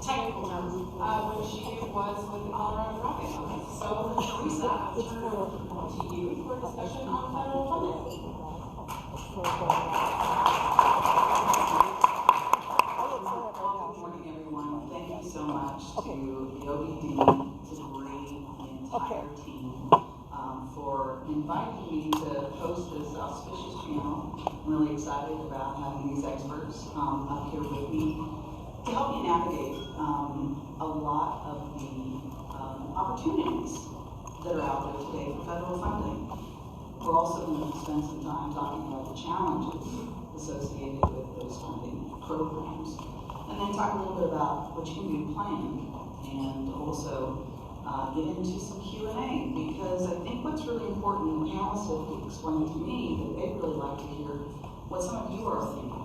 technical terms, when she was with the Colorado Rocket Office. So, Teresa, I'll turn it over to you for a discussion on federal funding. Good morning, everyone. Thank you so much to the OBD, to Marie, and the entire team for inviting me to host this auspicious panel. I'm really excited about having these experts up here with me to help me navigate a lot of the opportunities that are out there today for federal funding. We're also going to spend some time talking about the challenges associated with those funding programs. And then talk a little bit about what you can do to plan, and also get into some Q&A, because I think what's really important, the panelists have explained to me that they'd really like to hear what some of you are thinking,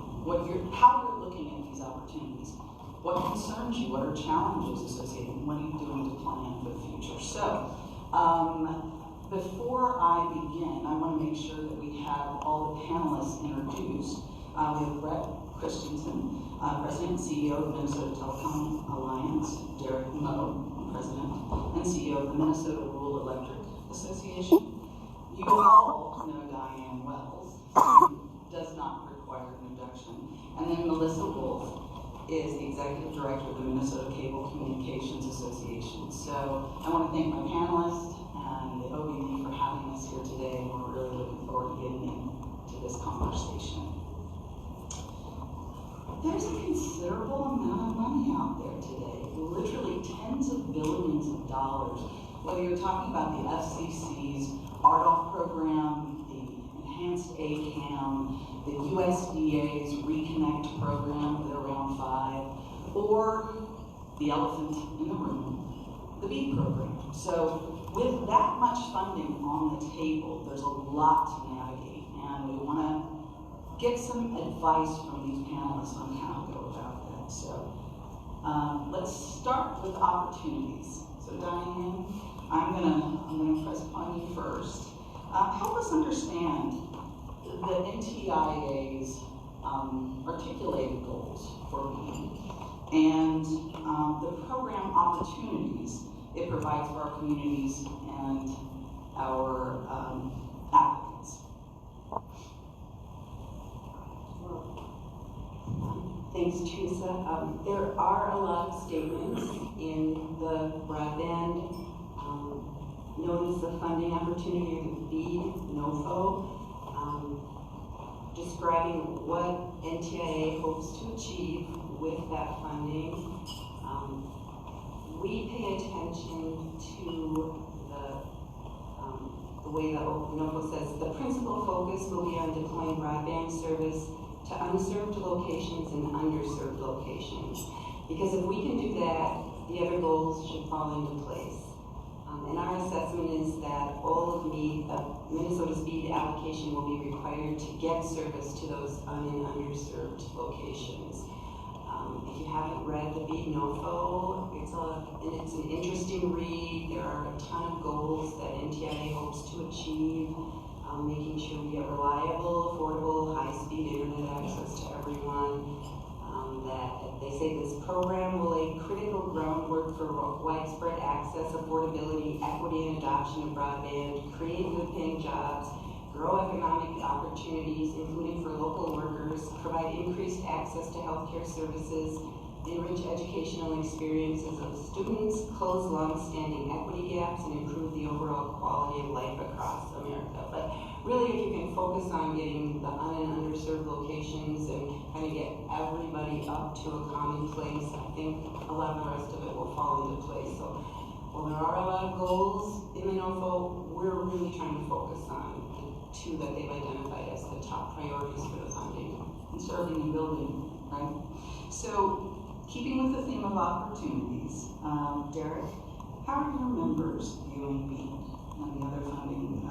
how you're looking at these opportunities, what concerns you, what are challenges associated, and what are you doing to plan for the future. So, before I begin, I want to make sure that we have all the panelists introduced. We have Brett Christensen, President and CEO of the Minnesota Telecom Alliance, Derek Moe, President and CEO of the Minnesota Rural Electric Association. You all know Diane Wells, who does not require an introduction. And then Melissa Wolf is the Executive Director of the Minnesota Cable Communications Association. So I want to thank my panelists and the OBD for having us here today. We're really looking forward to getting into this conversation. There's a considerable amount of money out there today, literally tens of billions of dollars. Whether you're talking about the FCC's RDOF program, the Enhanced ACAM, the USDA's Reconnect program at around 5, or the elephant in the room, the BEAD program. So with that much funding on the table, there's a lot to navigate, and we want to get some advice from these panelists on how to go about that. So let's start with opportunities. So Diane, I'm gonna press upon you first. Help us understand the NTIA's articulated goals for BEAD and the program opportunities it provides for our communities and our applicants. Thanks, Teresa. There are a lot of statements in the broadband notice of funding opportunity, the BEAD, NOFO, describing what NTIA hopes to achieve with that funding. We pay attention to the way the NOFO says the principal focus will be on deploying broadband service to unserved locations and underserved locations. Because if we can do that, the other goals should fall into place. And our assessment is that all of Minnesota's BEAD application will be required to get service to those un- and underserved locations. If you haven't read the BEAD NOFO, it's an interesting read. There are a ton of goals that NTIA hopes to achieve. Making sure we get reliable, affordable, high-speed internet access to everyone. That they say this program will lay critical groundwork for widespread access, affordability, equity, and adoption of broadband, create good-paying jobs, grow economic opportunities, including for local workers, provide increased access to healthcare services, enrich educational experiences of students, close long-standing equity gaps, and improve the overall quality of life across America. But really, if you can focus on getting the un- and underserved locations and kind of get everybody up to a common place, I think a lot of the rest of it will fall into place. So, while there are a lot of goals in the NOFO, we're really trying to focus on the two that they've identified as the top priorities for the funding. And serving and building, right? So, keeping with the theme of opportunities, Derek, how are your members viewing BEAD and the other funding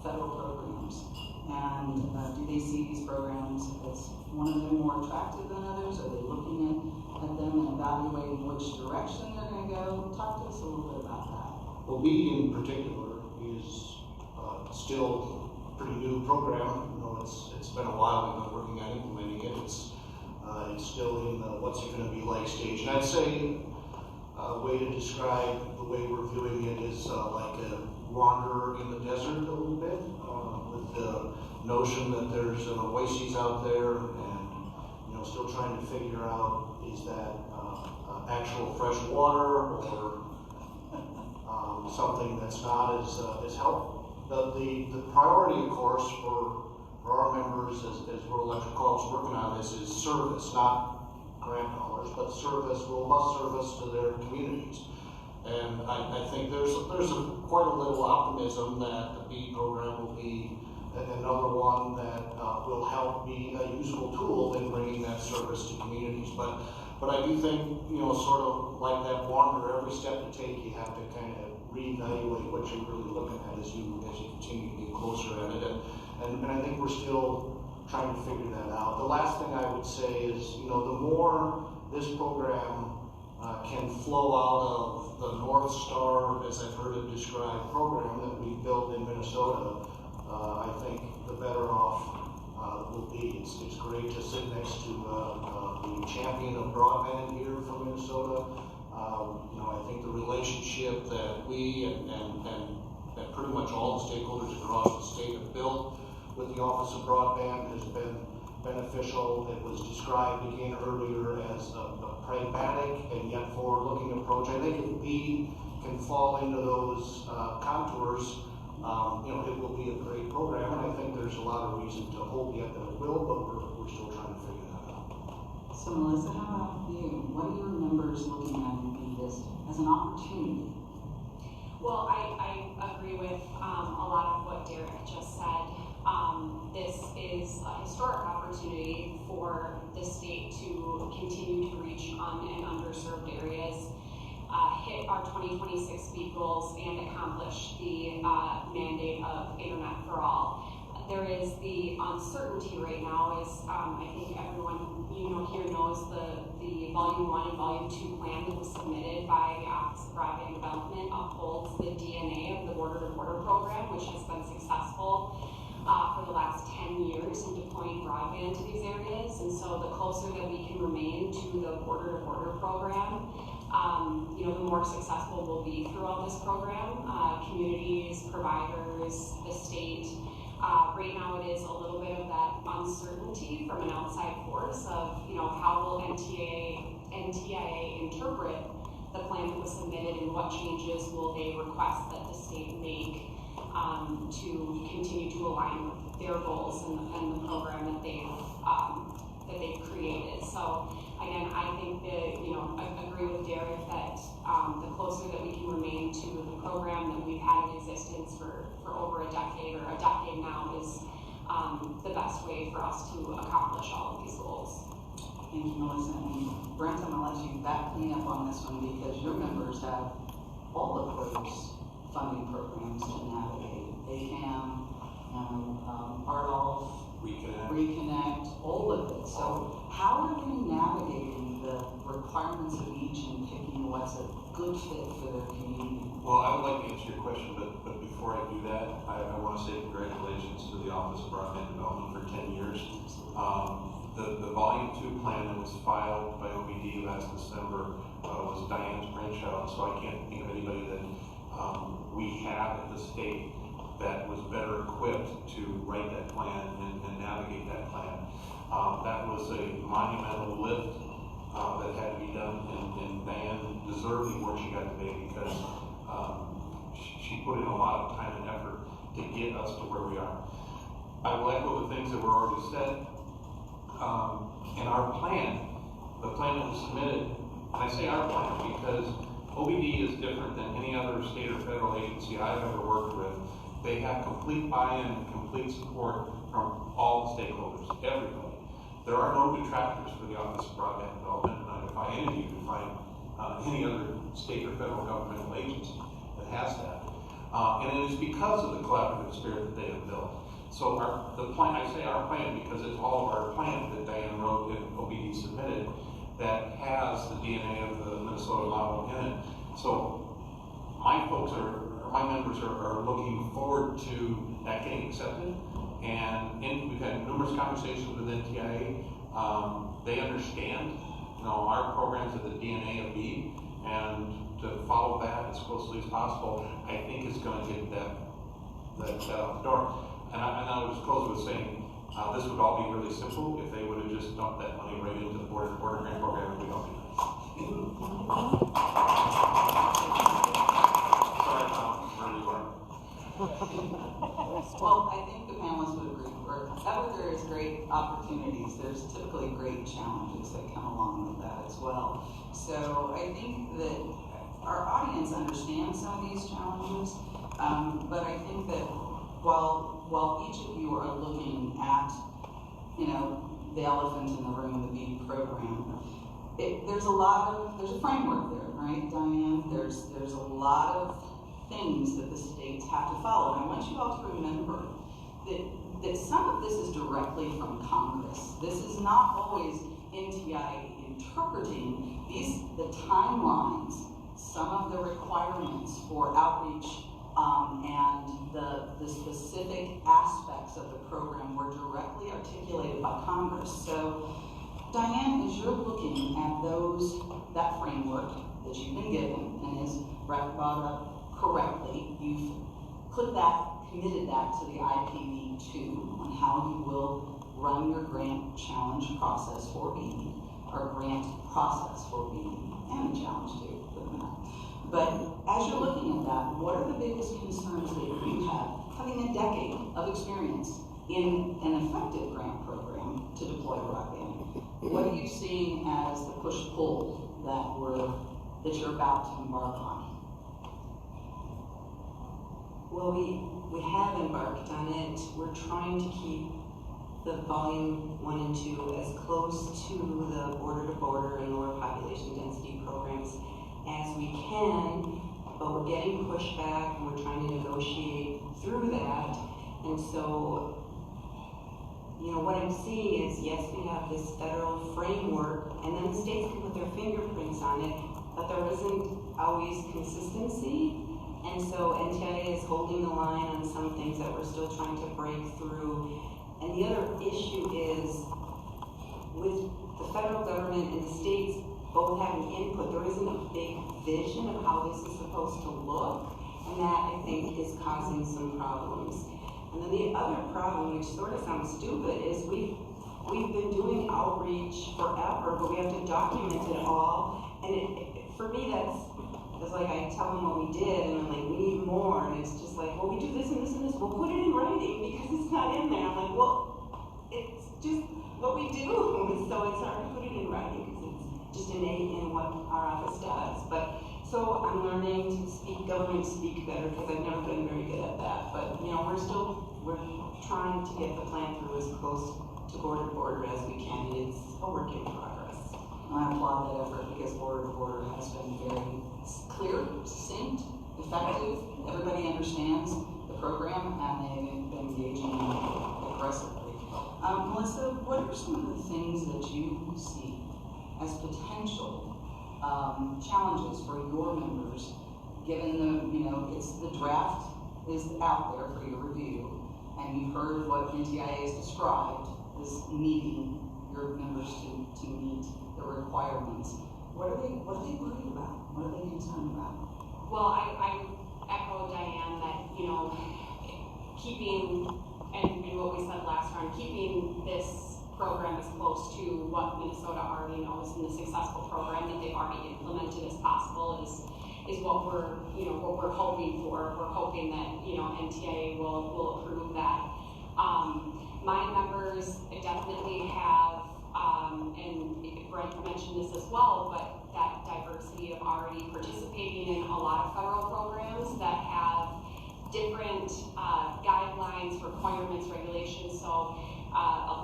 federal programs? And do they see these programs as one of them more attractive than others? Are they looking at them and evaluating which direction they're going to go? Talk to us a little bit about that. Well, BEAD in particular is still a pretty new program. You know, it's been a while we've been working on implementing it. It's It's still in the what's it going to be like stage. And I'd say a way to describe the way we're viewing it is like a wanderer in the desert a little bit, with the notion that there's an oasis out there, and still trying to figure out, is that actual fresh water or something that's not as helpful. The priority, of course, for our members as rural electric co-ops working on this is service, not grant dollars, but service, robust service to their communities. And I think there's quite a little optimism that the BEAD program will be another one that will help be a useful tool in bringing that service to communities. But I do think, sort of like that wanderer, every step you take, you have to kind of reevaluate what you're really looking at as you continue to get closer at it. And I think we're still trying to figure that out. The last thing I would say is, the more this program can flow out of the North Star, as I've heard it described, program that we built in Minnesota, I think the better off will be. It's great to sit next to the champion of broadband here from Minnesota. I think the relationship that we and that pretty much all the stakeholders across the state have built with the Office of Broadband has been beneficial. It was described again earlier as a pragmatic and yet forward-looking approach. I think if we can fall into those contours, it will be a great program, and I think there's a lot of reason to hope yet that it will, but we're still trying to figure that out. So Melissa, how about you? What are your members looking at in this as an opportunity? Well, I agree with a lot of what Derek just said. This is a historic opportunity for the state to continue to reach and underserved areas, hit our 2026 BEAD goals, and accomplish the mandate of Internet for All. There is the uncertainty right now is, I think everyone here knows the Volume 1 and Volume 2 plan that was submitted by the Office of Broadband Development upholds the DNA of the border-to-border program, which has been successful for the last 10 years in deploying broadband to these areas. And so the closer that we can remain to the border-to-border program, the more successful we'll be throughout this program. Communities, providers, the state. Right now it is a little bit of that uncertainty from an outside force of, how will NTIA interpret the plan that was submitted, and what changes will they request that the state make to continue to align with their goals and the program that they've created. So again, I think that, I agree with Derek that the closer that we can remain to the program that we've had in existence for over a decade, or a decade now, is the best way for us to accomplish all of these goals. Thank you, Melissa. And Brent, I'm going to let you back me up on this one, because your members have all of those funding programs to navigate. ACAM, RDOF, Reconnect, all of it. So how are they navigating the requirements of each and picking what's a good fit for their community? Well, I would like to answer your question, but before I do that, I want to say congratulations to the Office of Broadband Development for 10 years. The Volume 2 plan that was filed by OBD last December was Diane's brainchild, so I can't think of anybody that we have at the state that was better equipped to write that plan and navigate that plan. That was a monumental lift that had to be done, and Diane deserved the award she got today, because she put in a lot of time and effort to get us to where we are. I will echo the things that were already said. In our plan, the plan that was submitted, and I say our plan because OBD is different than any other state or federal agency I've ever worked with. They have complete buy-in and complete support from all the stakeholders, everybody. There are no detractors for the Office of Broadband Development, and I defy any of you to find any other state or federal governmental agency that has that. And it is because of the collaborative spirit that they have built. So the plan, I say our plan because it's all of our plan that Diane wrote and OBD submitted that has the DNA of the Minnesota model in it. So my members are looking forward to that getting accepted. And we've had numerous conversations with NTIA. They understand, our programs are the DNA of BEAD, and to follow that as closely as possible, I think is going to get that out the door. And I was close with saying, this would all be really simple if they would have just dumped that money right into the border grant program and we don't do that. Sorry, Tom, where you are. Well, I think the panelists would agree. Wherever there is great opportunities, there's typically great challenges that come along with that as well. So I think that our audience understands some of these challenges, but I think that while each of you are looking at, the elephant in the room, the BEAD program, there's a framework there, right, Diane? There's a lot of things that the states have to follow. And I want you all to remember that some of this is directly from Congress. This is not always NTIA interpreting the timelines, some of the requirements for outreach, and the specific aspects of the program were directly articulated by Congress. So, Diane, as you're looking at that framework that you've been given, and as Brett brought up correctly, you've committed that to the IPV2 on how you will run your grant challenge process for BEAD, or grant process for BEAD, and a challenge too, for the matter. But as you're looking at that, what are the biggest concerns that you have, having a decade of experience in an effective grant program to deploy broadband? What are you seeing as the push-pull that you're about to embark on? Well, we have embarked on it. We're trying to keep the volume 1 and 2 as close to the border-to-border and lower population density programs as we can, but we're getting pushback and we're trying to negotiate through that. And so, what I'm seeing is, yes, we have this federal framework, and then the states can put their fingerprints on it, but there isn't always consistency. And so NTIA is holding the line on some things that we're still trying to break through. And the other issue is, with the federal government and the states both having input, there isn't a big vision of how this is supposed to look, and that, I think, is causing some problems. And then the other problem, which sort of sounds stupid, is we've been doing outreach forever, but we have to document it all. And for me, it's like I tell them what we did, and I'm like, we need more, and it's just like, well, we do this and this and this, we'll put it in writing because it's not in there. I'm like, well, it's just what we do, so it's hard to put it in writing because it's just innate in what our office does. But so I'm learning to speak government speak better because I've never been very good at that. But we're trying to get the plan through as close to border to border as we can. It's a work in progress. I applaud that effort because border to border has been very clear, succinct, effective. Everybody understands the program and they've been engaging aggressively. Melissa, what are some of the things that you see as potential challenges for your members, given the draft is out there for your review, and you've heard what NTIA has described as needing your members to meet the requirements. What are they worried about? What are they concerned about? Well, I echo Diane that, keeping, and what we said last round, keeping this program as close to what Minnesota already knows in the successful program that they've already implemented as possible is what we're hoping for. We're hoping that, NTIA will approve that. My members definitely have, and Brent mentioned this as well, but that diversity of already participating in a lot of federal programs that have different guidelines, requirements, regulations. So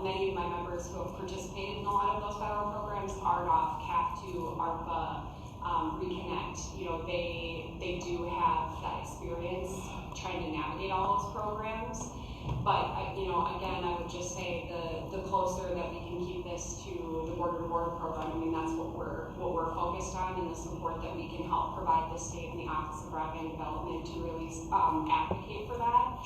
many of my members who have participated in a lot of those federal programs, RDOF, CAF2, ARPA, Reconnect, they do have that experience trying to navigate all those programs. But again, I would just say the closer that we can keep this to the border-to-border program, that's what we're focused on, and the support that we can help provide the state and the Office of Broadband Development to really advocate for that.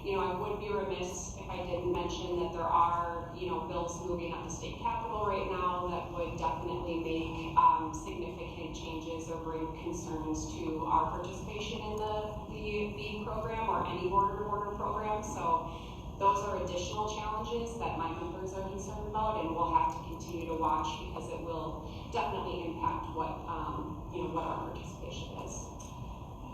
You know, I would be remiss if I didn't mention that there are, you know, bills moving at the state capitol right now that would definitely make significant changes or bring concerns to our participation in the program or any border-to-border program. So those are additional challenges that my members are concerned about, and we'll have to continue to watch because it will definitely impact what you know, what our participation is.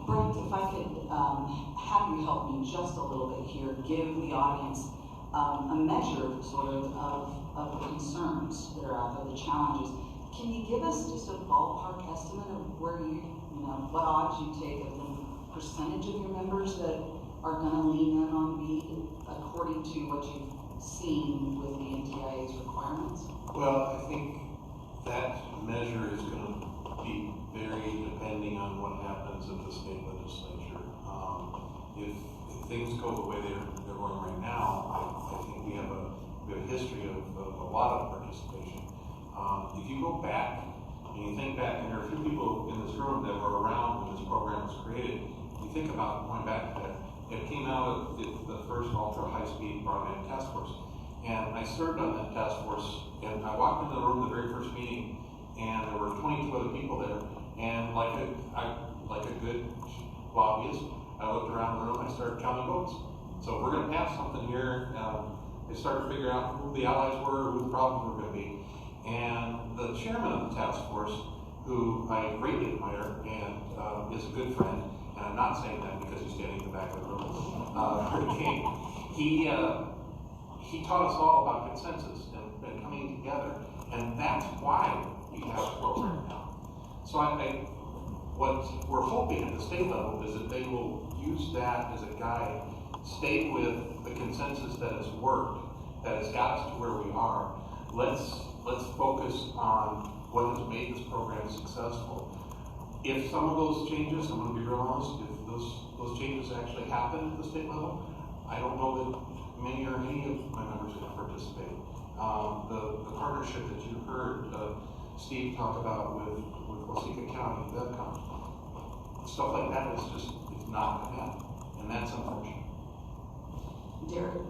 Brent, if I could have you help me just a little bit here, give the audience a measure sort of the concerns that are out there, the challenges. Can you give us just a ballpark estimate of where you know, what odds you take of the percentage of your members that are going to lean in on BEAD according to what you've seen with the NTIA's requirements? Well, I think that measure is going to be very depending on what happens at the state legislature. If things go the way they're going right now, I think we have a history of a lot of participation. If you go back and you think back, and there are a few people in this room that were around when this program was created, you think about going back to that. It came out of the first ultra high-speed broadband task force, and I served on that task force. And I walked into the room the very first meeting, and there were 22 other people there. And like a good lobbyist, I looked around the room. I started counting votes. So if we're going to pass something here, I started figuring out who the allies were, who the problems were going to be. And the chairman of the task force, who I greatly admire and is a good friend, and I'm not saying that because he's standing in the back of the room, he taught us all about consensus and coming together, and that's why we have a program now. So what we're hoping at the state level is that they will use that as a guide, stay with the consensus that has worked, that has got us to where we are. Let's focus on what has made this program successful. If some of those changes, I'm going to be real honest, if those changes actually happen at the state level, I don't know that many or any of my members are going to participate. The partnership that you heard Steve talk about with Waseca County, BevCon, stuff like that is just, it's not going to happen, and that's unfortunate. Derek,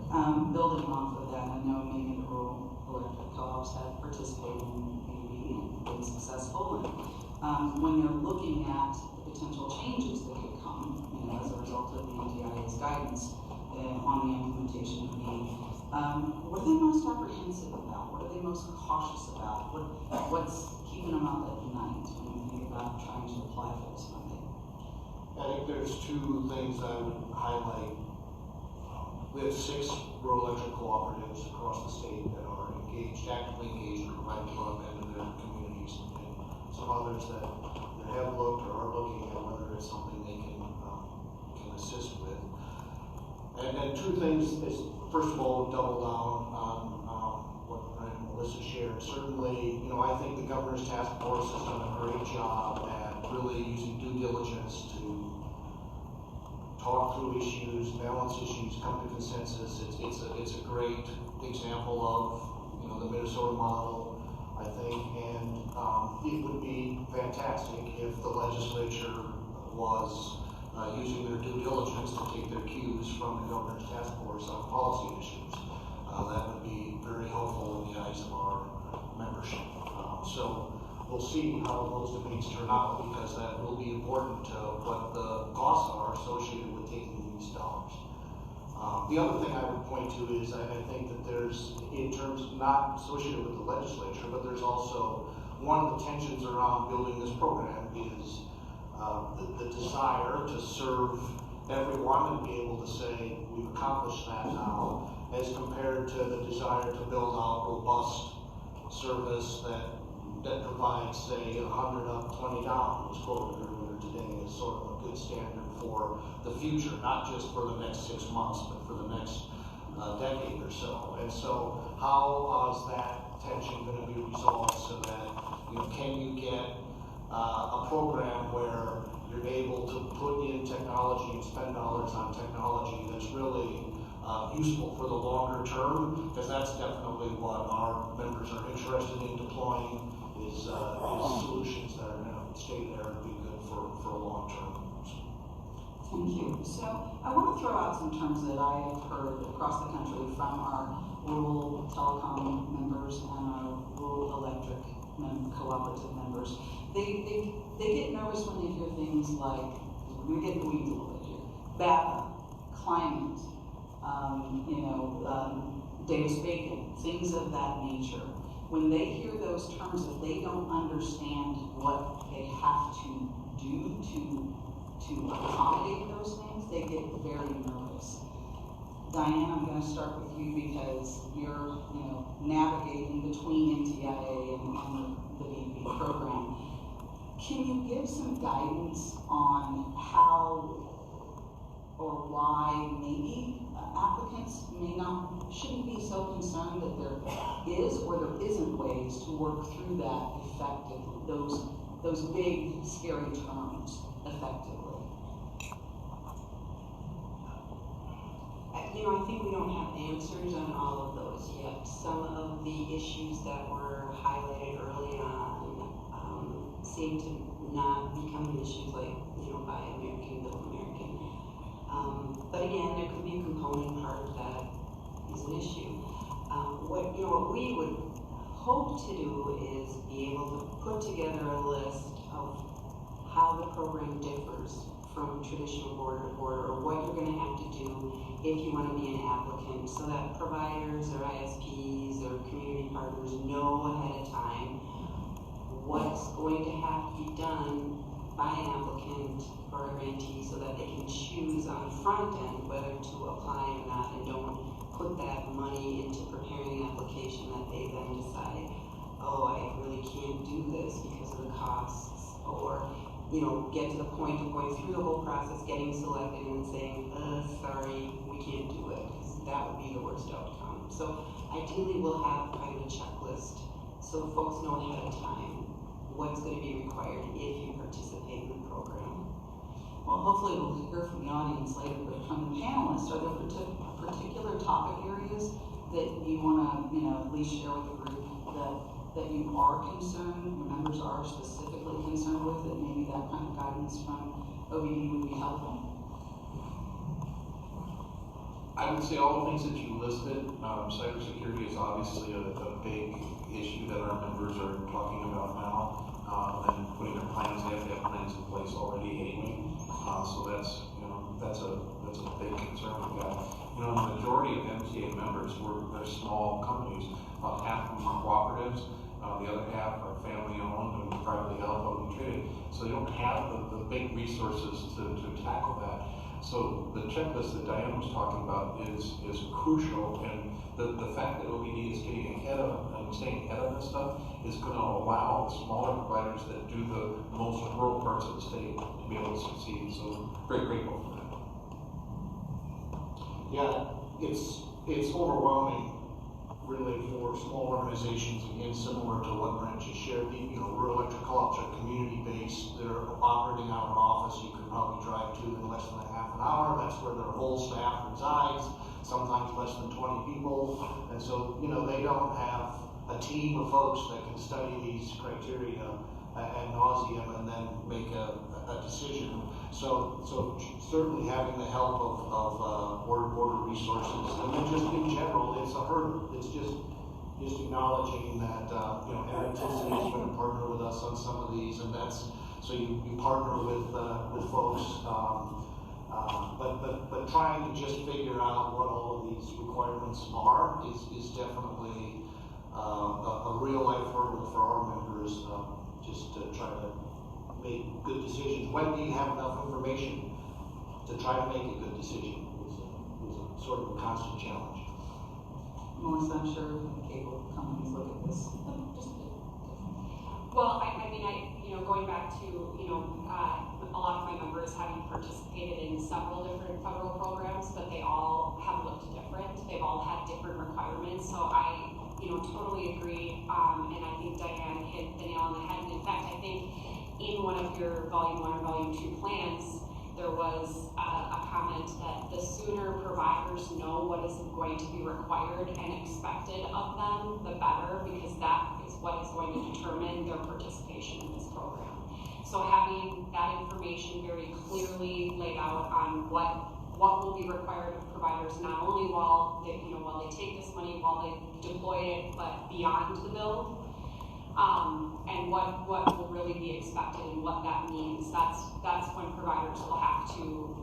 building off of that, I know many rural electric co-ops have participated in BEAD and been successful. And when you're looking at the potential changes that could come, you know, as a result of the NTIA's guidance on the implementation of BEAD, what are they most apprehensive about? What are they most cautious about? What's keeping them up at night when you think about trying to apply for this funding? I think there's two things I would highlight. We have 6 rural electric cooperatives across the state that are actively engaged in providing broadband in their communities, and some others that have looked or are looking at whether it's something they can assist with. And then two things is, first of all, double down on what Brian and Melissa shared. Certainly, you know, I think the governor's task force has done a great job at really using due diligence to talk through issues, balance issues, come to consensus. It's a great example of, you know, the Minnesota model, I think, and it would be fantastic if the legislature was using their due diligence to take their cues from the governor's task force on policy issues. That would be very helpful in the eyes of our membership. So we'll see how those debates turn out, because that will be important to what the costs are associated with taking these dollars. The other thing I would point to is I think that there's, in terms not associated with the legislature, but there's also one of the tensions around building this program is the desire to serve everyone and be able to say we've accomplished that now, as compared to the desire to build out robust service that provides, say, 100 up, 20 down, was quoted earlier today, as sort of a good standard for the future, not just for the next 6 months, but for the next decade or so. And so how is that tension going to be resolved so that, you know, can you get a program where you're able to put in technology and spend dollars on technology that's really useful for the longer term, because that's definitely what our members are interested in deploying, is solutions that are going to stay there and be good for a long term. Thank you. So I want to throw out some terms that I have heard across the country from our rural telecom members and our rural electric cooperative members. They get nervous when they hear things like, we're getting the weeds a little bit here, BABA, climate, Davis Bacon, things of that nature. When they hear those terms, if they don't understand what they have to do to accommodate those things, they get very nervous. Diane, I'm going to start with you because you're navigating between NTIA and the VP program. Can you give some guidance on how or why maybe applicants shouldn't be so concerned that there is or there isn't ways to work through that effectively, those big scary terms effectively? I think we don't have answers on all of those yet. Some of the issues that were highlighted early on seem to not become issues like, Buy American, Build American. But again, there could be a component part of that is an issue. What we would hope to do is be able to put together a list of how the program differs from traditional border to border, or what you're going to have to do if you want to be an applicant, so that providers or ISPs or community partners know ahead of time what's going to have to be done by an applicant or a grantee, so that they can choose on the front end whether to apply or not, and don't put that money into preparing an application that they then decide, oh, I really can't do this because of the costs, or get to the point of going through the whole process, getting selected, and saying, sorry, we can't do it, because that would be the worst outcome. So ideally, we'll have kind of a checklist so folks know ahead of time what's going to be required if you participate in the program. Well, hopefully we'll hear from the audience later, but from the panelists, are there particular topic areas that you want to, at least share with the group that you are concerned, your members are specifically concerned with, that maybe that kind of guidance from OBD would be helpful? I would say all the things that you listed. Cybersecurity is obviously a big issue that our members are talking about now, and putting their plans. They have to have plans in place already anyway. So that's a big concern we've got. The majority of MTA members they're small companies. About half of them are cooperatives. The other half are family owned and privately held, publicly traded. So they don't have the big resources to tackle that. So the checklist that Diane was talking about is crucial, and the fact that OBD is getting ahead of and staying ahead of this stuff is going to allow the smaller providers that do the most rural parts of the state to be able to succeed. So very grateful for that. Yeah, it's overwhelming, really, for small organizations, again, similar to what Brent just shared, rural electric co-ops are community-based. They're operating out of an office you could probably drive to in less than a half an hour. That's where their whole staff resides, sometimes less than 20 people. And so, they don't have a team of folks that can study these criteria ad nauseum and then make a decision. So certainly having the help of border resources, and then just in general, it's a hurdle. It's just acknowledging that Edmonton is going to partner with us on some of these, and that's so you partner with folks, but trying to just figure out what all of these requirements are is definitely a real life hurdle for our members. Just to try to make good decisions. When do you have enough information to try to make a good decision? Is a sort of a constant challenge. Melissa, I'm sure the cable companies look at this. Well, going back to, a lot of my members having participated in several different federal programs, but they all have looked different. They've all had different requirements. So I, totally agree. And I think Diane hit the nail on the head. And in fact, I think in one of your Volume 1 or Volume 2 plans, there was a comment that the sooner providers know what is going to be required and expected of them, the better, because that is what is going to determine their participation in this program. So having having that information very clearly laid out on what will be required of providers, not only while they, while they take this money, while they deploy it, but beyond the build, and what will really be expected and what that means. That's when providers will have to,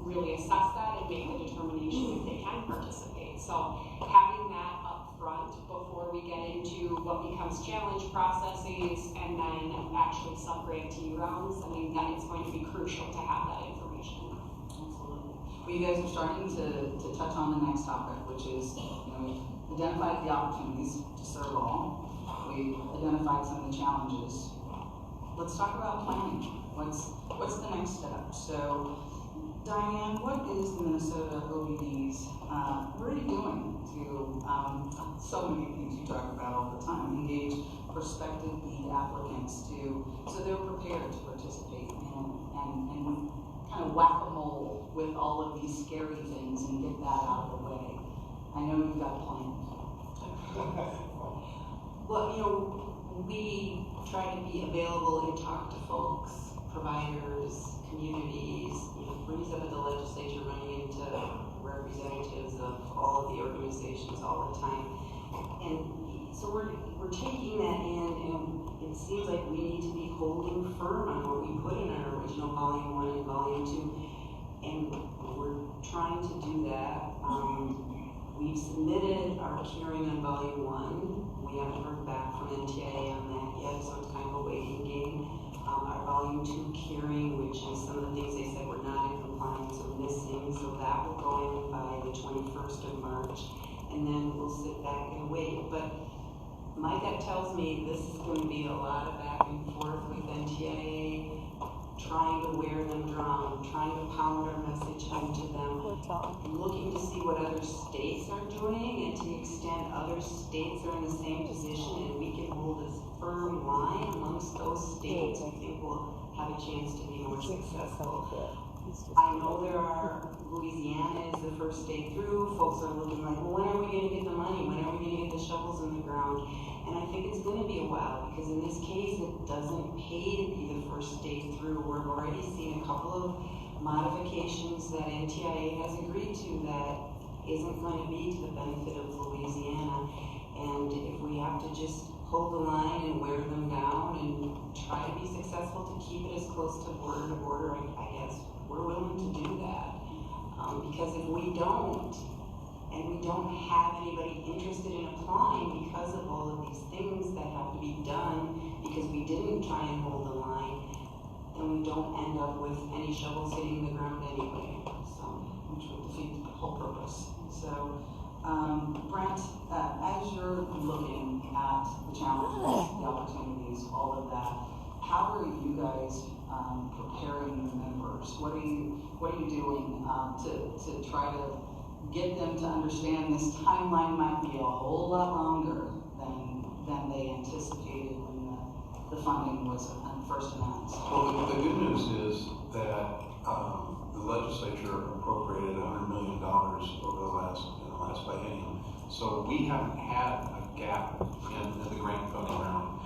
really assess that and make the determination if they can participate. So having that up front before we get into what becomes challenge processes and then actually sub-grantee rounds, I mean, that it's going to be crucial to have that information. Absolutely. Well, you guys are starting to touch on the next topic, which is, we've identified the opportunities to serve all. We've identified some of the challenges. Let's talk about planning. What's the next step? So, Diane, what is the Minnesota OBD's already doing to, so many things you talk about all the time, engage prospective lead applicants so they're prepared to participate and kind of whack-a-mole with all of these scary things and get that out of the way. I know you've got a plan. Well, we try to be available and talk to folks, providers, communities. Brings up at the legislature, running into representatives of all of the organizations all the time, and so we're taking that in, and it seems like we need to be holding firm on what we put in our original Volume 1 and Volume 2, and we're trying to do that. We've submitted our hearing on Volume 1. We haven't heard back from NTIA on that yet, so it's kind of a waiting game. Our Volume 2 hearing, which is some of the things they said were not in compliance or missing, so that will go in by the 21st of March, and then we'll sit back and wait. But my gut tells me this is going to be a lot of back and forth with NTIA, trying to wear them down, trying to pound our message home to them, looking to see what other states are doing, and to the extent other states are in the same position and we can hold a firm line amongst those states, I think we'll have a chance to be more successful. I know Louisiana is the first state through. Folks are looking like, well, when are we going to get the money? When are we going to get the shovels in the ground? And I think it's going to be a while, because in this case, it doesn't pay to be the first state through. We've already seen a couple of modifications that NTIA has agreed to that isn't going to be to the benefit of Louisiana. And if we have to just hold the line and wear them down and try to be successful to keep it as close to border, I guess we're willing to do that. Because if we don't, and we don't have anybody interested in applying because of all of these things that have to be done because we didn't try and hold the line, then we don't end up with any shovels hitting the ground anyway. So, Which would defeat the whole purpose. So, Brent, as you're looking at the challenges, the opportunities, all of that, how are you guys preparing your members? What are you doing to try to get them to understand this timeline might be a whole lot longer than they anticipated when the funding was first announced? Well, the good news is that the legislature appropriated $100 million over the last biennium. So we haven't had a gap in the grant funding round.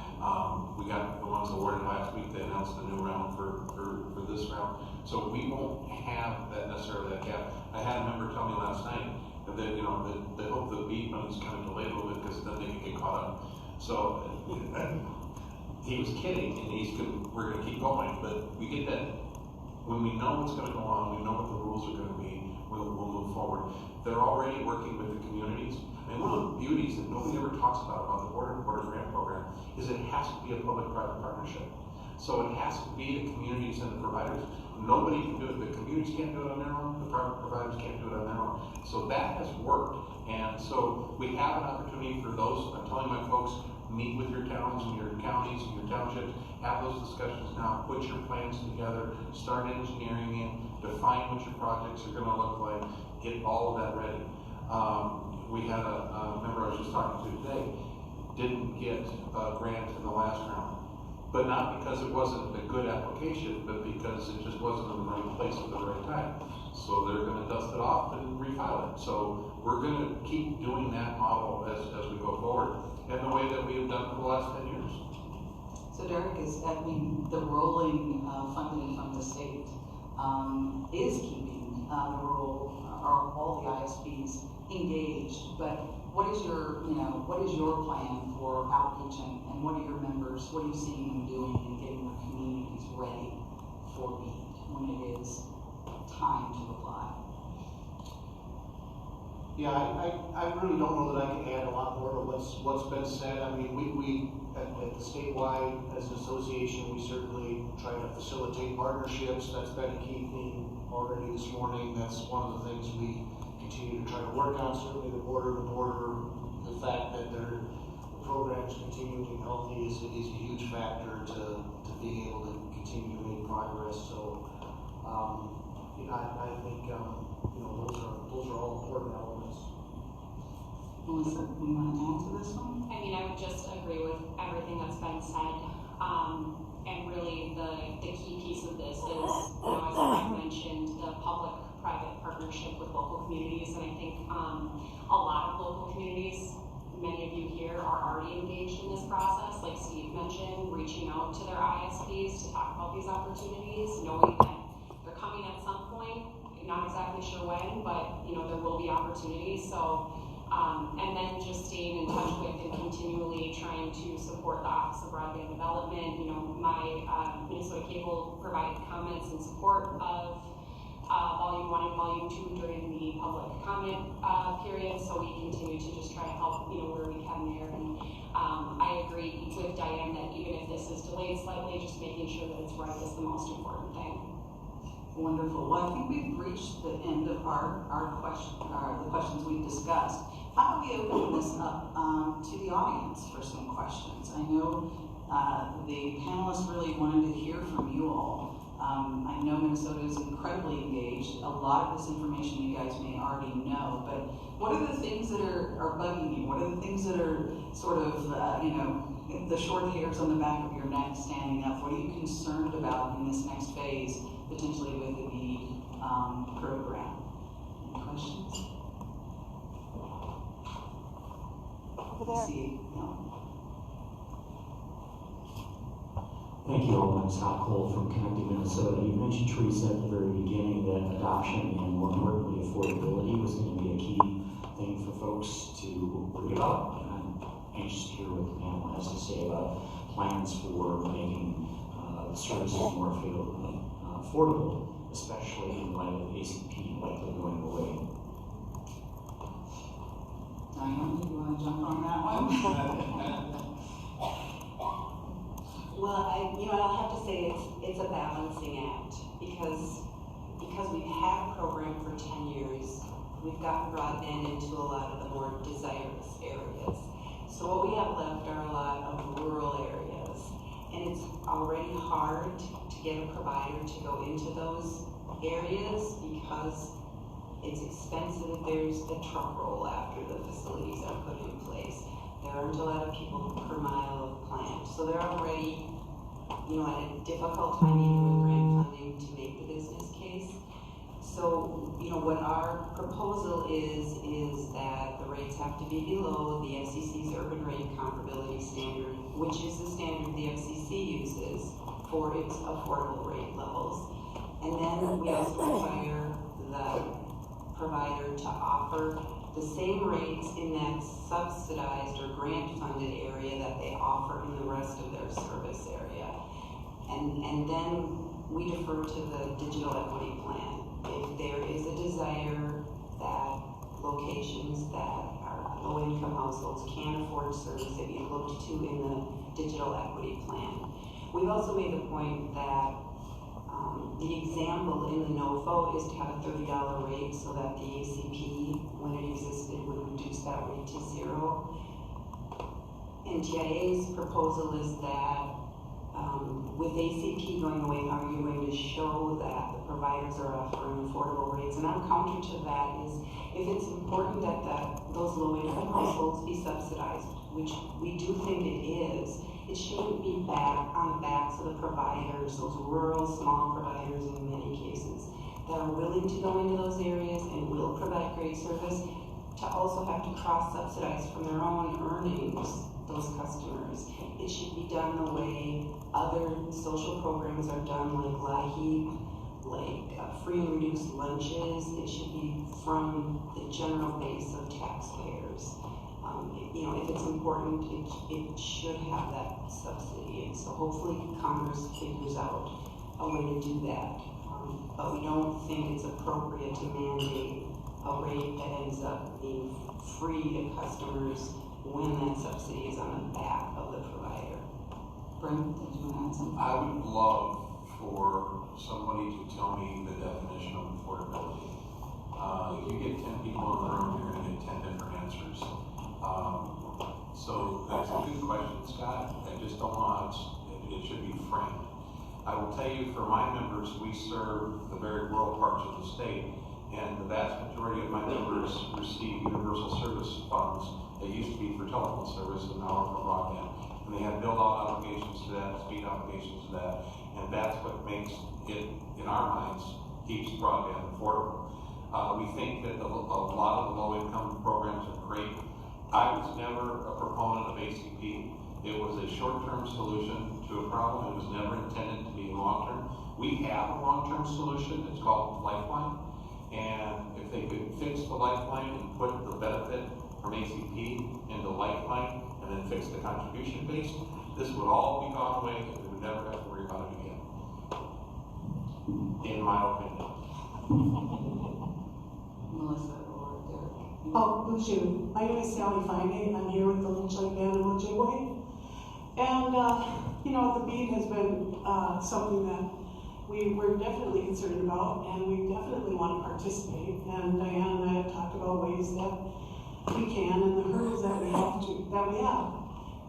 We got the ones awarded last week. They announced a new round for this round. So we won't have necessarily that gap. I had a member tell me last night that they hope the BEAD money's kind of delayed a little bit because then they can get caught up. So he was kidding, and we're going to keep going. But we get that when we know what's going to go on, we know what the rules are going to be. We'll move forward. They're already working with the communities. And one of the beauties that nobody ever talks about the border grant program is it has to be a public-private partnership. So it has to be the communities and the providers. Nobody can do it. The communities can't do it on their own. The private providers can't do it on their own. So that has worked. And so we have an opportunity for those. I'm telling my folks, meet with your towns and your counties and your townships. Have those discussions now. Put your plans together. Start engineering it. Define what your projects are going to look like. Get all of that ready. We had a member I was just talking to today, didn't get a grant in the last round. But not because it wasn't a good application, but because it just wasn't in the right place at the right time. So they're going to dust it off and refile it. So we're going to keep doing that model as we go forward, and the way that we have done for the last 10 years. So So Derek, the rolling funding from the state is keeping the rural, or all the ISPs engaged, but what is your plan for outreach and what are your members, what are you seeing them doing and getting their communities ready for BEAD when it is time to apply? Yeah, I really don't know that I can add a lot more to what's been said. I mean, we at the statewide, as an association, we certainly try to facilitate partnerships. That's been a key theme already this morning. That's one of the things we continue to try to work on. Certainly the border to border, the fact that their programs continue to be healthy is a huge factor to being able to continue to make progress. So, I think those are all important elements. Melissa, we want to add to this one? I mean, I would just agree with everything that's been said. And really the key piece of this is, as I mentioned, the public-private partnership with local communities. And I think a lot of local communities, many of you here, are already engaged in this process. Like Steve mentioned, reaching out to their ISPs to talk about these opportunities, knowing that they're coming at some point, not exactly sure when, but there will be opportunities. So, and then just staying in touch with and continually trying to support the Office of Broadband Development. My Minnesota Cable provided comments in support of Volume 1 and Volume 2 during the public comment period. So we continue to just try to help, where we can there. And I agree with Diane that even if this is delayed slightly, just making sure that it's right is the most important thing. Wonderful. Well, I think we've reached the end of the questions we've discussed. How about we open this up to the audience for some questions? I know the panelists really wanted to hear from you all. I know Minnesota is incredibly engaged. A lot of this information you guys may already know, but what are the things that are bugging you? What are the things that are sort of, the short hairs on the back of your neck standing up? What are you concerned about in this next phase, potentially with the BEAD program? Any questions? Over there. See, no. Thank you all. I'm Scott Cole from Connecting Minnesota. You mentioned, Teresa, at the very beginning that adoption and, more importantly, affordability was going to be a key thing for folks to worry about. And I'm anxious to hear what the panel has to say about plans for making services more affordable, especially in light of ACP likely going away. Diane, do you want to jump on that one? Well, I'll have to say it's a balancing act because we've had a program for 10 years. We've gotten broadband into a lot of the more desirous areas. So what we have left are a lot of rural areas, and it's already hard to get a provider to go into those areas because it's expensive. There's a truck roll after the facilities are put in place. There aren't a lot of people per mile of plant. So they're already, at a difficult time even with grant funding to make the business case. So, what our proposal is that the rates have to be below the FCC's urban rate comparability standard, which is the standard the FCC uses for its affordable rate levels. And then we also require the provider to offer the same rates in that subsidized or grant-funded area that they offer in the rest of their service area. And then we defer to the digital equity plan. If there is a desire that locations that are low-income households can afford service, it be looked to in the digital equity plan. We've also made the point that the example in the NOFO is to have a $30 rate so that the ACP, when it existed, would reduce that rate to zero. NTIA's proposal is that with ACP going away, how are you going to show that the providers are offering affordable rates? And our counter to that is, if it's important that those low-income households be subsidized, which we do think it is, it shouldn't be on the backs of the providers, those rural small providers in many cases, that are willing to go into those areas and will provide great service, to also have to cross-subsidize from their own earnings those customers. It should be done the way other social programs are done, like LIHEAP, like free and reduced lunches. It should be from the general base of taxpayers. You know, if it's important, it should have that subsidy. And so hopefully Congress figures out a way to do that. But we don't think it's appropriate to mandate a rate that ends up being free to customers when that subsidy is on the back of the provider. Brent, did you want to add something? I would love for somebody to tell me the definition of affordability. If you get 10 people in the room, you're going to get 10 different answers. So that's a good question, Scott. I just don't know how it should be framed. I will tell you, for my members, we serve the very rural parts of the state, and the vast majority of my members receive universal service funds. They used to be for telephone service, and now are for broadband. And they have build-out obligations to that, speed obligations to that, and that's what makes it, in our minds, keeps broadband affordable. We think that a lot of the low-income programs are great. I was never a proponent of ACP. It was a short-term solution to a problem. It was never intended to be long-term. We have a long-term solution. It's called Lifeline. And if they could fix the Lifeline and put the benefit from ACP into Lifeline and then fix the contribution base, this would all be gone away and we would never have to worry about it again. In my opinion. Melissa or Derek? Oh, Buju. My name is Sally Fine. I'm here with the Lynchlight Band of Ojibwe. And, you know, the beat has been something that we're definitely concerned about, and we definitely want to participate. And Diane and I have talked about ways that we can and the hurdles that we have.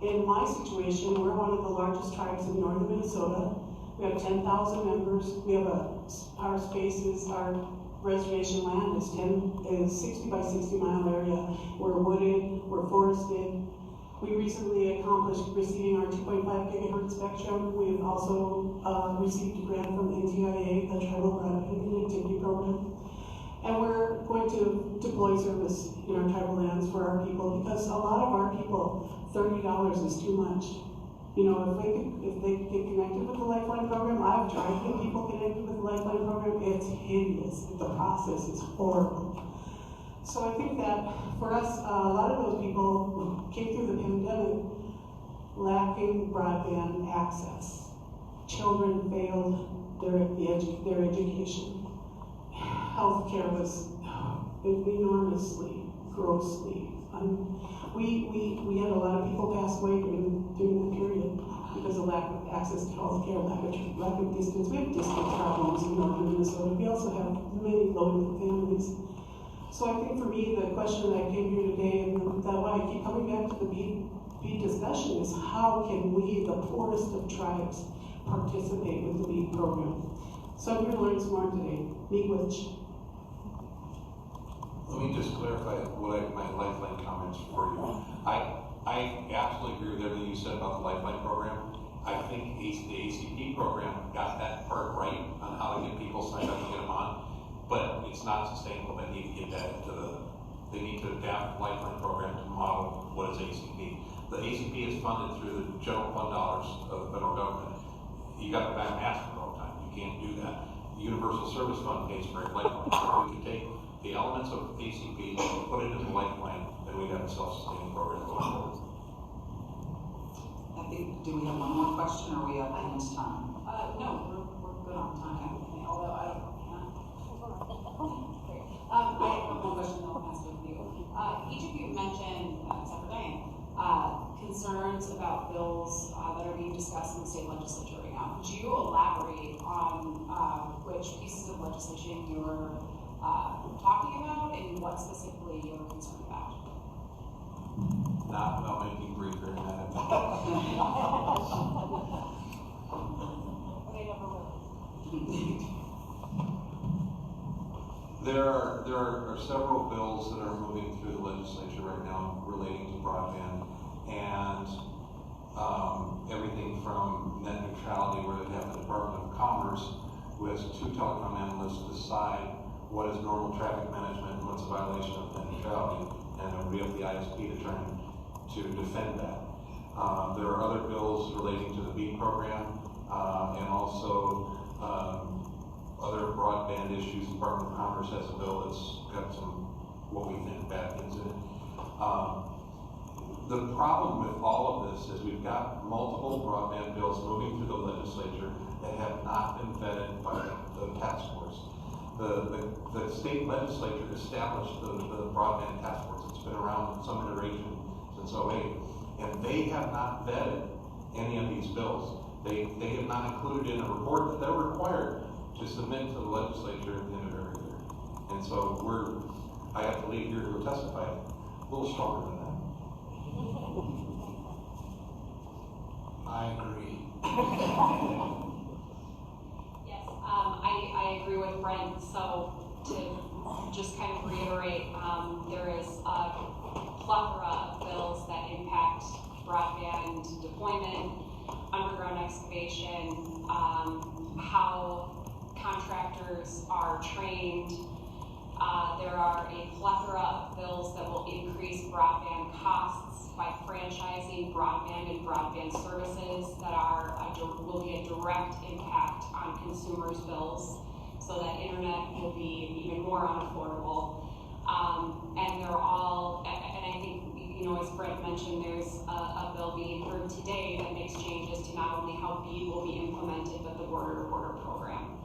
In my situation, we're one of the largest tribes in northern Minnesota. We have 10,000 members. We have our spaces, our reservation land is 60 by 60 mile area. We're wooded, we're forested. We recently accomplished receiving our 2.5 gigahertz spectrum. We have also received a grant from NTIA, the Tribal Broadband Connectivity Program. And we're going to deploy service in our tribal lands for our people, because a lot of our people, $30 is too much. You know, if they could get connected with the Lifeline program, I've tried to get people connected with the Lifeline program. It's hideous. The process is horrible. So I think that for us, a lot of those people came through the pandemic lacking broadband access. Children failed their education. Healthcare was enormously, grossly. We had a lot of people pass away during that period because of lack of access to healthcare, lack of distance. We have distance problems in northern Minnesota. We also have many low-income families. So I think for me, the question that I came here today, and that why I keep coming back to the BEAD discussion, is how can we, the poorest of tribes, participate with the BEAD program? So I'm here to learn some more today. Miigwech. Let me just clarify my Lifeline comments for you. I absolutely agree with everything you said about the Lifeline program. I think the ACP program got that part right on how to get people signed up and get them on. But it's not sustainable. They need to get that they need to adapt the Lifeline program to model what is ACP. The ACP is funded through the general fund dollars of the federal government. You got to back mask for all the time. You can't do that. The Universal Service Fund pays for it. Lifeline. So we can take the elements of ACP, put it into Lifeline, and we'd have a self-sustaining program going forward. I think, do we have one more question, or are we up against time? No, we're good on time. Although I have one question that I'll ask both of you. Each of you mentioned, except for Diane, concerns about bills that are being discussed in the state legislature right now. Could you elaborate on which pieces of legislation you're talking about and what specifically you're concerned about? Not without making brief during that. There are several bills that are moving through the legislature right now relating to broadband, and everything from net neutrality, where they have the Department of Commerce, who has 2 telecom analysts decide what is normal traffic management and what's a violation of net neutrality, and then we have the ISP to try to defend that. There are other bills relating to the BEAD program, and also other broadband issues. The Department of Commerce has a bill that's got some, what we think, bad things in it. The problem with all of this is we've got multiple broadband bills moving through the legislature that have not been vetted by the task force. The state legislature established the broadband task force. It's been around in some iteration since '08, and they have not vetted any of these bills. They have not included in a report that they're required to submit to the legislature at the end of every year. And so I have to leave here to testify a little stronger than that. I agree. Yes, I agree with Brent. So to just kind of reiterate, there is a plethora of bills that impact broadband deployment, underground excavation, how contractors are trained. There are a plethora of bills that will increase broadband costs by franchising broadband and broadband services that will be a direct impact on consumers' bills, so that internet will be even more unaffordable. And they're all, and I think, as Brent mentioned, there's a bill being heard today that makes changes to not only how BEAD will be implemented, but the border-to-border program.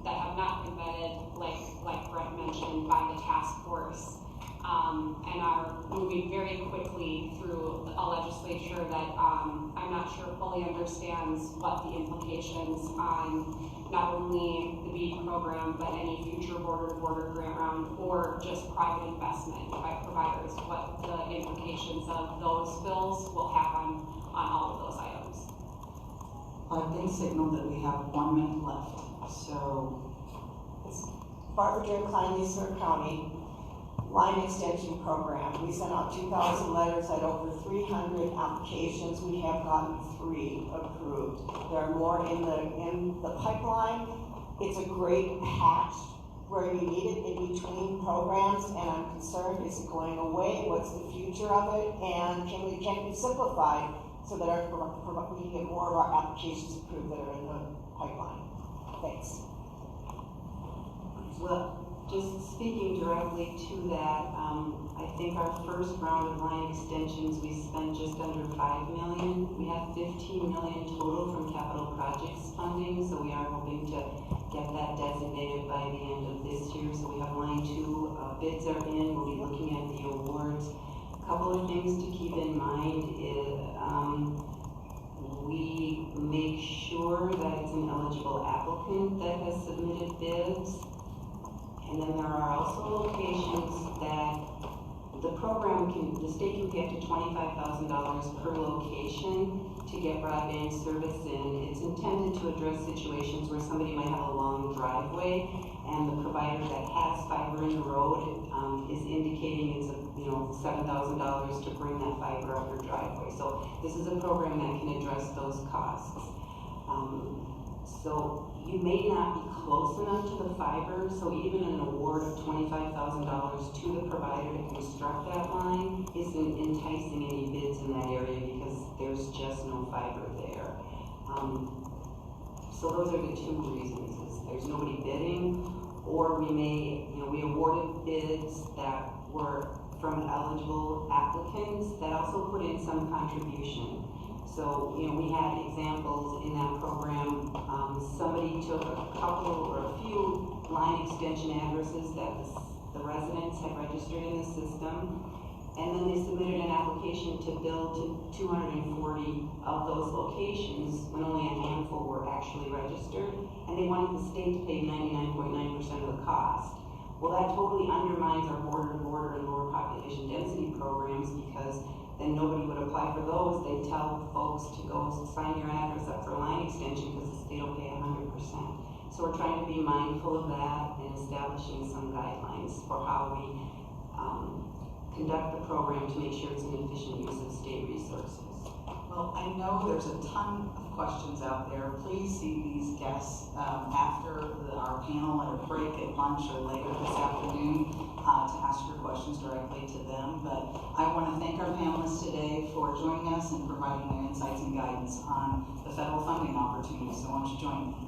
That have not been vetted, like Brent mentioned, by the task force, and are moving very quickly through a legislature that I'm not sure fully understands what the implications on not only the BEAD program, but any future border-to-border grant round or just private investment by providers, what the implications of those bills will have on all of those items. I've been signaled that we have 1 minute left, so. It's Barbara Jane Klein, Lisa County Line Extension Program. We sent out 2,000 letters, had over 300 applications. We have gotten 3 approved. There are more in the pipeline. It's a great patch where you need it in between programs, and I'm concerned, is it going away? What's the future of it? And can it be simplified so that we can get more of our applications approved that are in the pipeline? Thanks. Well, just speaking directly to that, I think our first round of line extensions, we spent just under $5 million. We have $15 million total from capital projects funding, so we are hoping to get that designated by the end of this year. So we have line 2, bids are in, we'll be looking at the awards. A couple of things to keep in mind is we make sure that it's an eligible applicant that has submitted bids. And then there are also locations that the state can pay up to $25,000 per location to get broadband service in. It's intended to address situations where somebody might have a long driveway and the provider that has fiber in the road is indicating it's $7,000 to bring that fiber up your driveway. So this is a program that can address those costs. So you may not be close enough to the fiber, so even an award of $25,000 to the provider to construct that line isn't enticing any bids in that area because there's just no fiber there. So those are the 2 reasons. There's nobody bidding, or we awarded bids that were from eligible applicants that also put in some contribution. So, we had examples in that program. Somebody took a couple or a few line extension addresses that the residents had registered in the system, and then they submitted an application to build to 240 of those locations when only a handful were actually registered, and they wanted the state to pay 99.9% of the cost. Well, that totally undermines our border-to-border and lower population density programs, because then nobody would apply for those. They'd tell folks to go sign your address up for a line extension because the state will pay 100%. So we're trying to be mindful of that and establishing some guidelines for how we conduct the program to make sure it's an efficient use of state resources. Well, Well, I know there's a ton of questions out there. Please see these guests after our panel at a break at lunch or later this afternoon to ask your questions directly to them. But I want to thank our panelists today for joining us and providing their insights and guidance on the federal funding opportunities. So why don't you join me?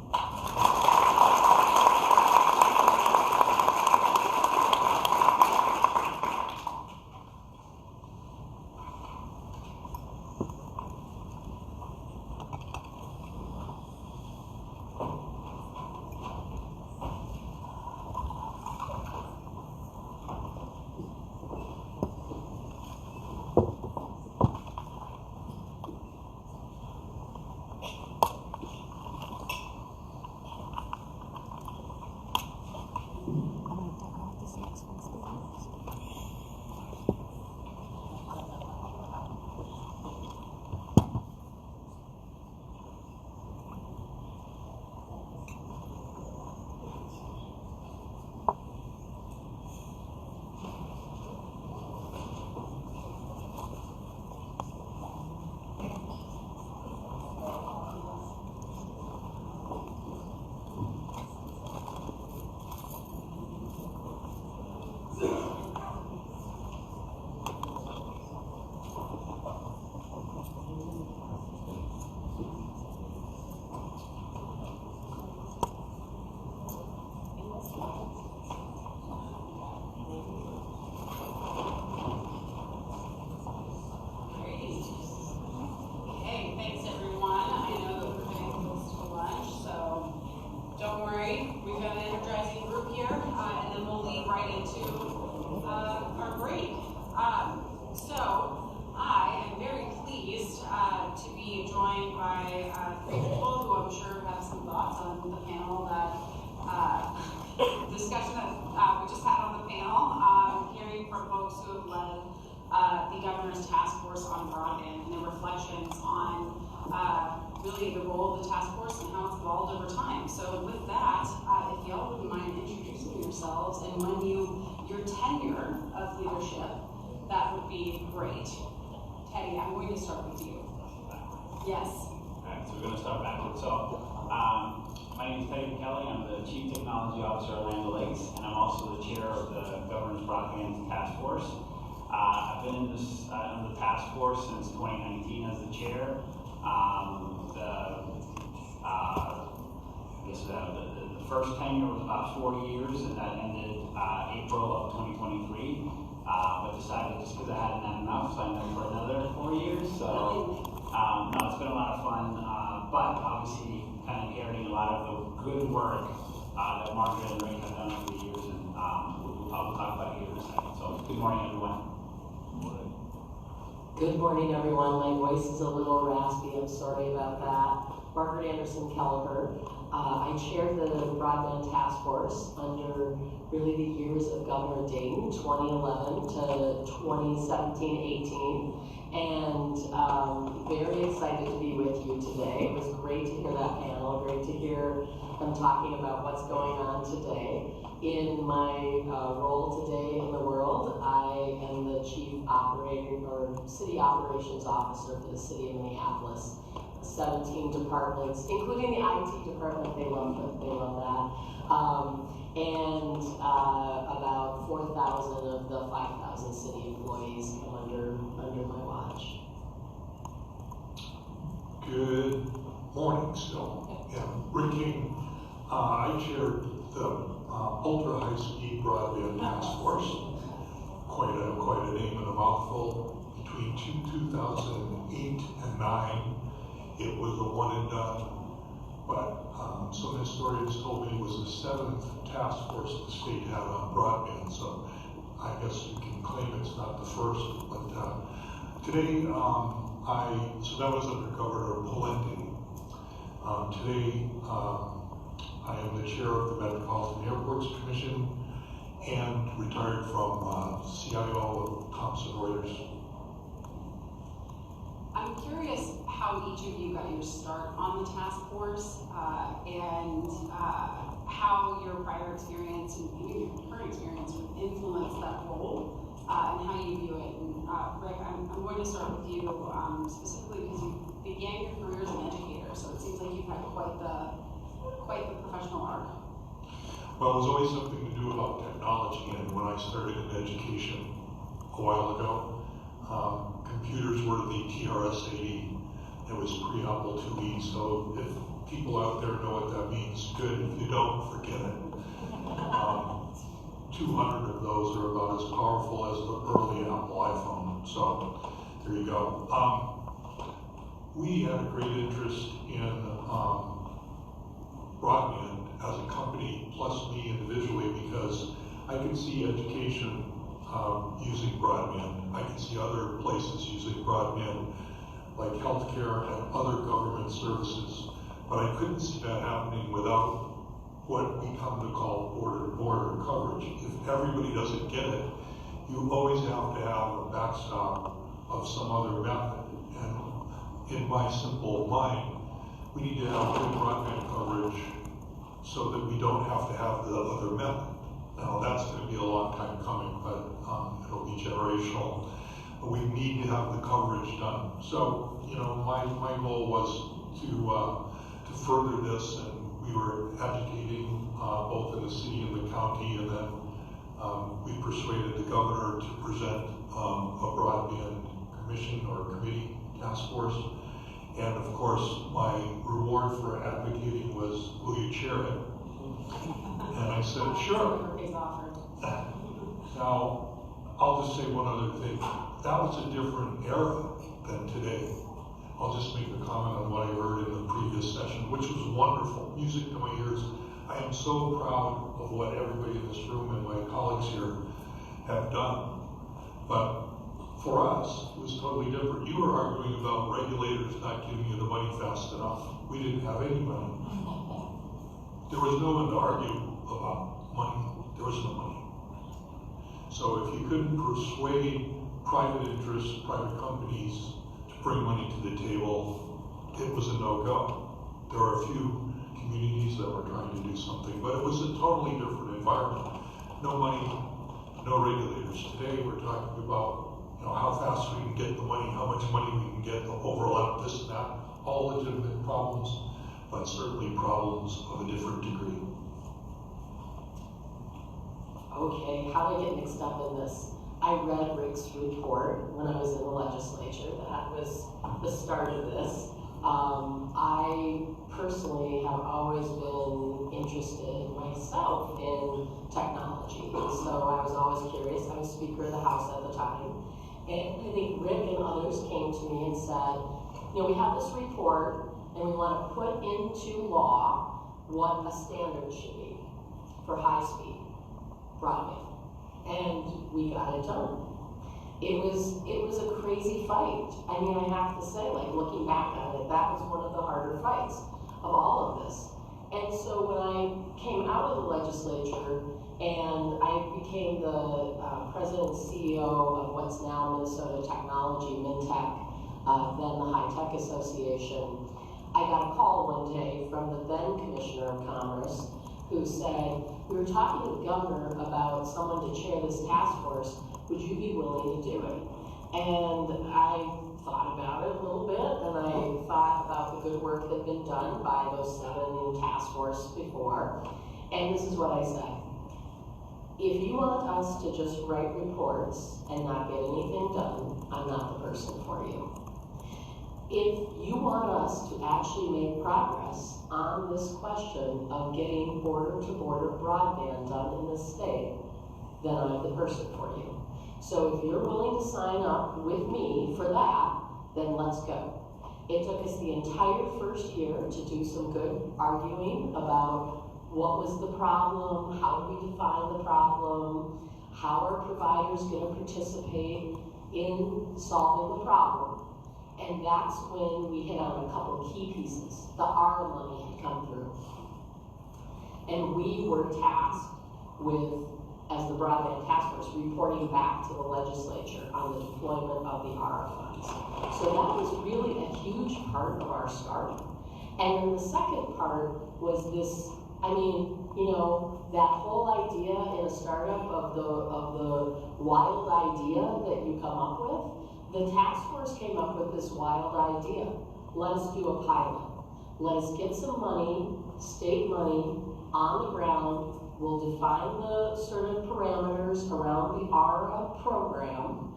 The role of the task force and how it's evolved over time. So with that, if y'all wouldn't mind introducing yourselves and when your tenure of leadership, that would be great. Teddy, I'm going to start with you. Yes. All right, so we're going to start backwards. So my name is Teddy Kelly. I'm the Chief Technology Officer at Land O'Lakes, and I'm also the chair of the Governor's Broadband Task Force. I've been in the task force since 2019 as the chair. The first tenure was about 4 years, and that ended April of 2023. But decided just because I hadn't had enough, signed up for another 4 years. So no, it's been a lot of fun, but obviously kind of inheriting a lot of the good work that Margaret and Rick have done over the years, and we'll talk about it here in a second. So good morning, everyone. Good morning, everyone. My voice is a little raspy. I'm sorry about that. Margaret Anderson Kelleher. I chaired the Broadband Task Force under really the years of Governor Dayton, 2011 to 2017-18, and very excited to be with you today. It was great to hear that panel, great to hear them talking about what's going on today. In my role today in the world, I am the Chief Operating or City Operations Officer for the City of Minneapolis. 17 departments, including the IT department, they love that. And about 4,000 of the 5,000 city employees come under my watch. Good morning, still. And Rick King, I chaired the Ultra High Speed Broadband Task Force. Quite a name and a mouthful. Between 2008 and 9, it was a one and done. But some historians told me it was the 7th task force the state had on broadband. So I guess you can claim it's not the first. But today, so that was under Governor Pawlenty. Today, I am the chair of the Metropolitan Airports Commission and retired from CIO of Thomson Reuters. I'm curious how each of you got your start on the task force and how your prior experience and even your current experience would influence that role and how you view it. And Rick, I'm going to start with you specifically because you began your career as an educator, so it seems like you've had quite the professional arc. Well, there's always something to do about technology, and when I started in education a while ago, computers were the TRS-80. It was pre-Apple IIe, so if people out there know what that means, good. If you don't, forget it. 200 of those are about as powerful as the early Apple iPhone, so there you go. We had a great interest in broadband as a company, plus me individually, because I could see education using broadband. I could see other places using broadband, like healthcare and other government services, but I couldn't see that happening without what we come to call border-to-border coverage. If everybody doesn't get it, you always have to have a backstop of some other method. And in my simple mind, we need to have good broadband coverage so that we don't have to have the other method. Now, that's going to be a long time coming, but it'll be generational. But we need to have the coverage done. So, you know, my goal was to further this, and we were agitating both in the city and the county, and then we persuaded the governor to present a broadband commission or committee task force. And of course, my reward for advocating was, will you chair it? And I said, sure. Now, I'll just say one other thing. That was a different era than today. I'll just make a comment on what I heard in the previous session, which was wonderful, music to my ears. I am so proud of what everybody in this room and my colleagues here have done. But for us, it was totally different. You were arguing about regulators not giving you the money fast enough. We didn't have any money. There was no one to argue about money. There was no money. So if you couldn't persuade private interests, private companies to bring money to the table, it was a no-go. There were a few communities that were trying to do something, but it was a totally different environment. No money, no regulators. Today we're talking about, you know, how fast we can get the money, how much money we can get, the overlap, this and that, all legitimate problems, but certainly problems of a different degree. Okay, how do I get mixed up in this? I read Rick's report when I was in the legislature. That was the start of this. I personally have always been interested myself in technology, so I was always curious. I was Speaker of the House at the time, and I think Rick and others came to me and said, you know, we have this report, and we want to put into law what a standard should be for high-speed broadband. And we got it done. It was a crazy fight. I mean, I have to say, like, looking back on it, that was one of the harder fights of all of this. And so when I came out of the legislature and I became the president and CEO of what's now Minnesota Technology, MinTech, then the High Tech Association, I got a call one day from the then Commissioner of Commerce who said, we were talking to the governor about someone to chair this task force. Would you be willing to do it? And I thought about it a little bit, and I thought about the good work that had been done by those 7 task forces before. And this is what I said. If you want us to just write reports and not get anything done, I'm not the person for you. If you want us to actually make progress on this question of getting border-to-border broadband done in this state, then I'm the person for you. So if you're willing to sign up with me for that, then let's go. It took us the entire first year to do some good arguing about what was the problem, how do we define the problem, how are providers going to participate in solving the problem. And that's when we hit on a couple of key pieces. The ARPA money had come through. And we were tasked with, as the Broadband Task Force, reporting back to the legislature on the deployment of the ARPA funds. So that was really a huge part of our start. And then the second part was this I mean, you know, that whole idea in a startup of the wild idea that you come up with, the task force came up with this wild idea. Let us do a pilot. Let us get some money, state money, on the ground. We'll define the sort of parameters around the ARA program,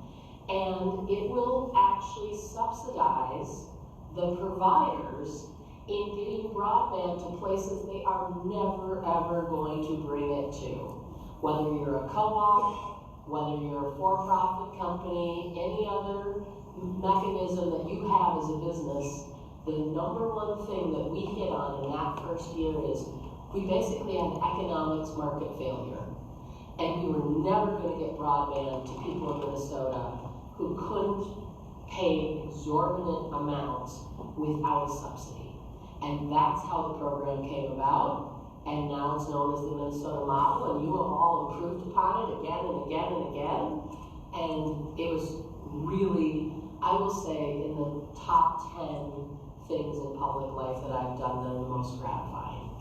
and it will actually subsidize the providers in getting broadband to places they are never ever going to bring it to. Whether you're a co-op, whether you're a for-profit company, any other mechanism that you have as a business, the number one thing that we hit on in that first year is we basically had economics market failure. And we were never going to get broadband to people in Minnesota who couldn't pay exorbitant amounts without a subsidy. And that's how the program came about, and now it's known as the Minnesota model, and you have all improved upon it again and again and again. And it was really, I will say, in the top 10 things in public life that I've done that are the most gratifying.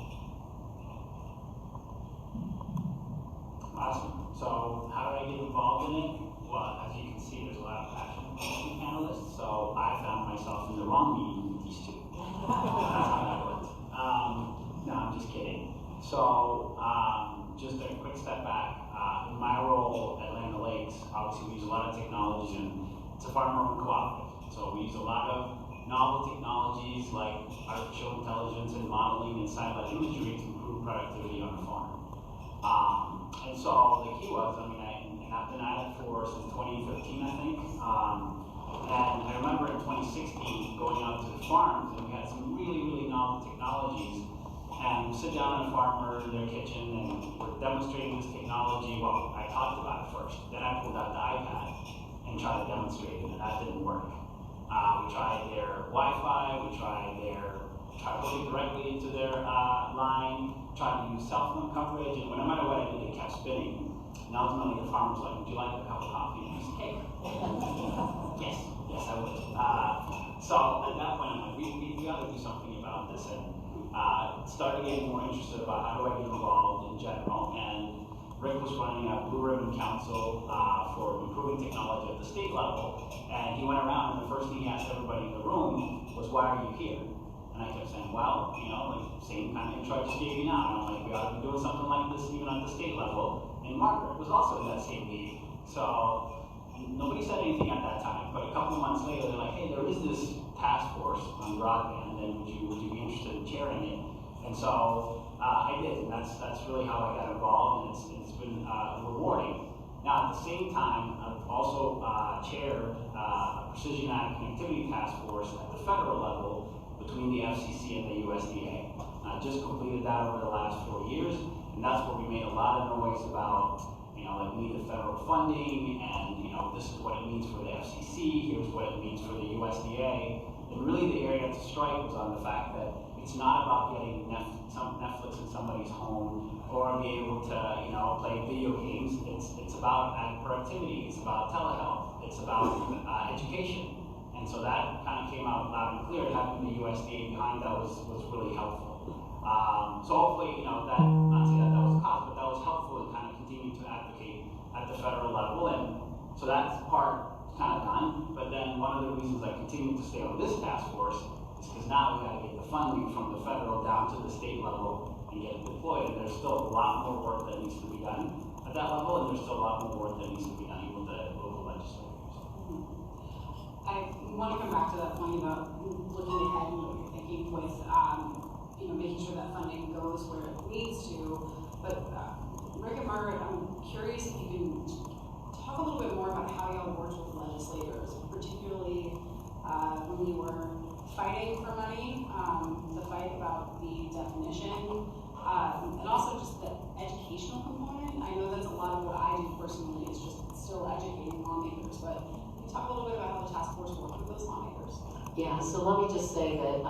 Awesome. So how did I get involved in it? Well, as you can see, there's a lot of passion from the panelists, so I found myself in the wrong meeting with these two. That's how that worked. No, I'm just kidding. So, just a quick step back. In my role at Land O'Lakes, obviously we use a lot of technologies, and it's a farmer-owned cooperative. So we use a lot of novel technologies like artificial intelligence and modeling and satellite imagery to improve productivity on the farm. And so the key was, I mean, I've been at it since 2015, I think. And I remember in 2016 going out to the farms, and we had some really, really novel technologies. And we sit down in a farmer in their kitchen, and we're demonstrating this technology. Well, I talked about it first. Then I pulled out the iPad and tried to demonstrate it, and that didn't work. We tried their Wi-Fi, we tried putting directly into their line, tried to use cell phone coverage, and no matter what I did, it kept spinning. And ultimately, the farmer was like, "Would you like a cup of coffee and a piece of cake?" Yes, I would. So at that point, I'm like, we got to do something about this, and started getting more interested about how do I get involved in general. And Rick was running a Blue Ribbon Council for improving technology at the state level, and he went around, and the first thing he asked everybody in the room was, "Why are you here?" And I kept saying, well, you know, like same kind of intro I just gave you now. And I'm like, we ought to be doing something like this even at the state level. And Margaret was also in that same meeting. So nobody said anything at that time. But a couple of months later, they're like, hey, there is this task force on broadband, and would you be interested in chairing it? And so I did, and that's really how I got involved, and it's been rewarding. Now, at the same time, I've also chaired a precision ag connectivity task force at the federal level between the FCC and the USDA. I just completed that over the last 4 years, and that's where we made a lot of noise about, you know, like we need the federal funding, and, you know, this is what it means for the FCC, here's what it means for the USDA. And really the area to strike was on the fact that it's not about getting Netflix in somebody's home or be able to, you know, play video games. It's about ag productivity, it's about telehealth, it's about education. And so that kind of came out loud and clear. Having the USDA behind that was really helpful. So hopefully, you know, that, not to say that was a cause, but that was helpful to kind of continue to advocate at the federal level. And so that's part kind of done. But then one of the reasons I continue to stay on this task force is because now we got to get the funding from the federal down to the state level and get it deployed. And there's still a lot more work that needs to be done at that level, and there's still a lot more work that needs to be done with the local legislators. I want to come back to that point about looking ahead and what you're thinking with, you know, making sure that funding goes where it needs to. But Rick and Margaret, I'm curious if you can talk a little bit more about how y'all worked with legislators, particularly when you were fighting for money, the fight about the definition, and also just the educational component. I know that's a lot of what I do personally, is just still educating lawmakers, but talk a little bit about how the task force worked with those lawmakers. Yeah, so let me just say that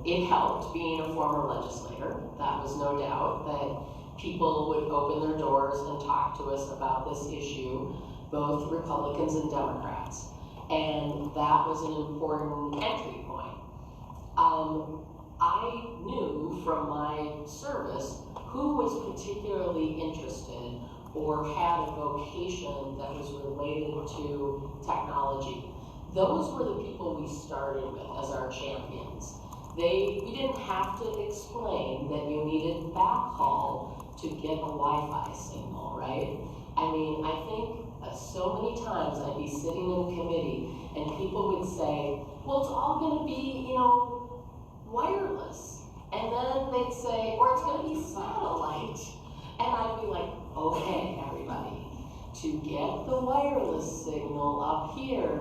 it helped being a former legislator. That was no doubt that people would open their doors and talk to us about this issue, both Republicans and Democrats. And that was an important entry point. I knew from my service who was particularly interested or had a vocation that was related to technology. Those were the people we started with as our champions. We didn't have to explain that you needed backhaul to get a Wi-Fi signal, right? I mean, I think so many times I'd be sitting in a committee and people would say, well, it's all gonna be, wireless. And then they'd say, or it's gonna be satellite. And I'd be like, okay, everybody, to get the wireless signal up here,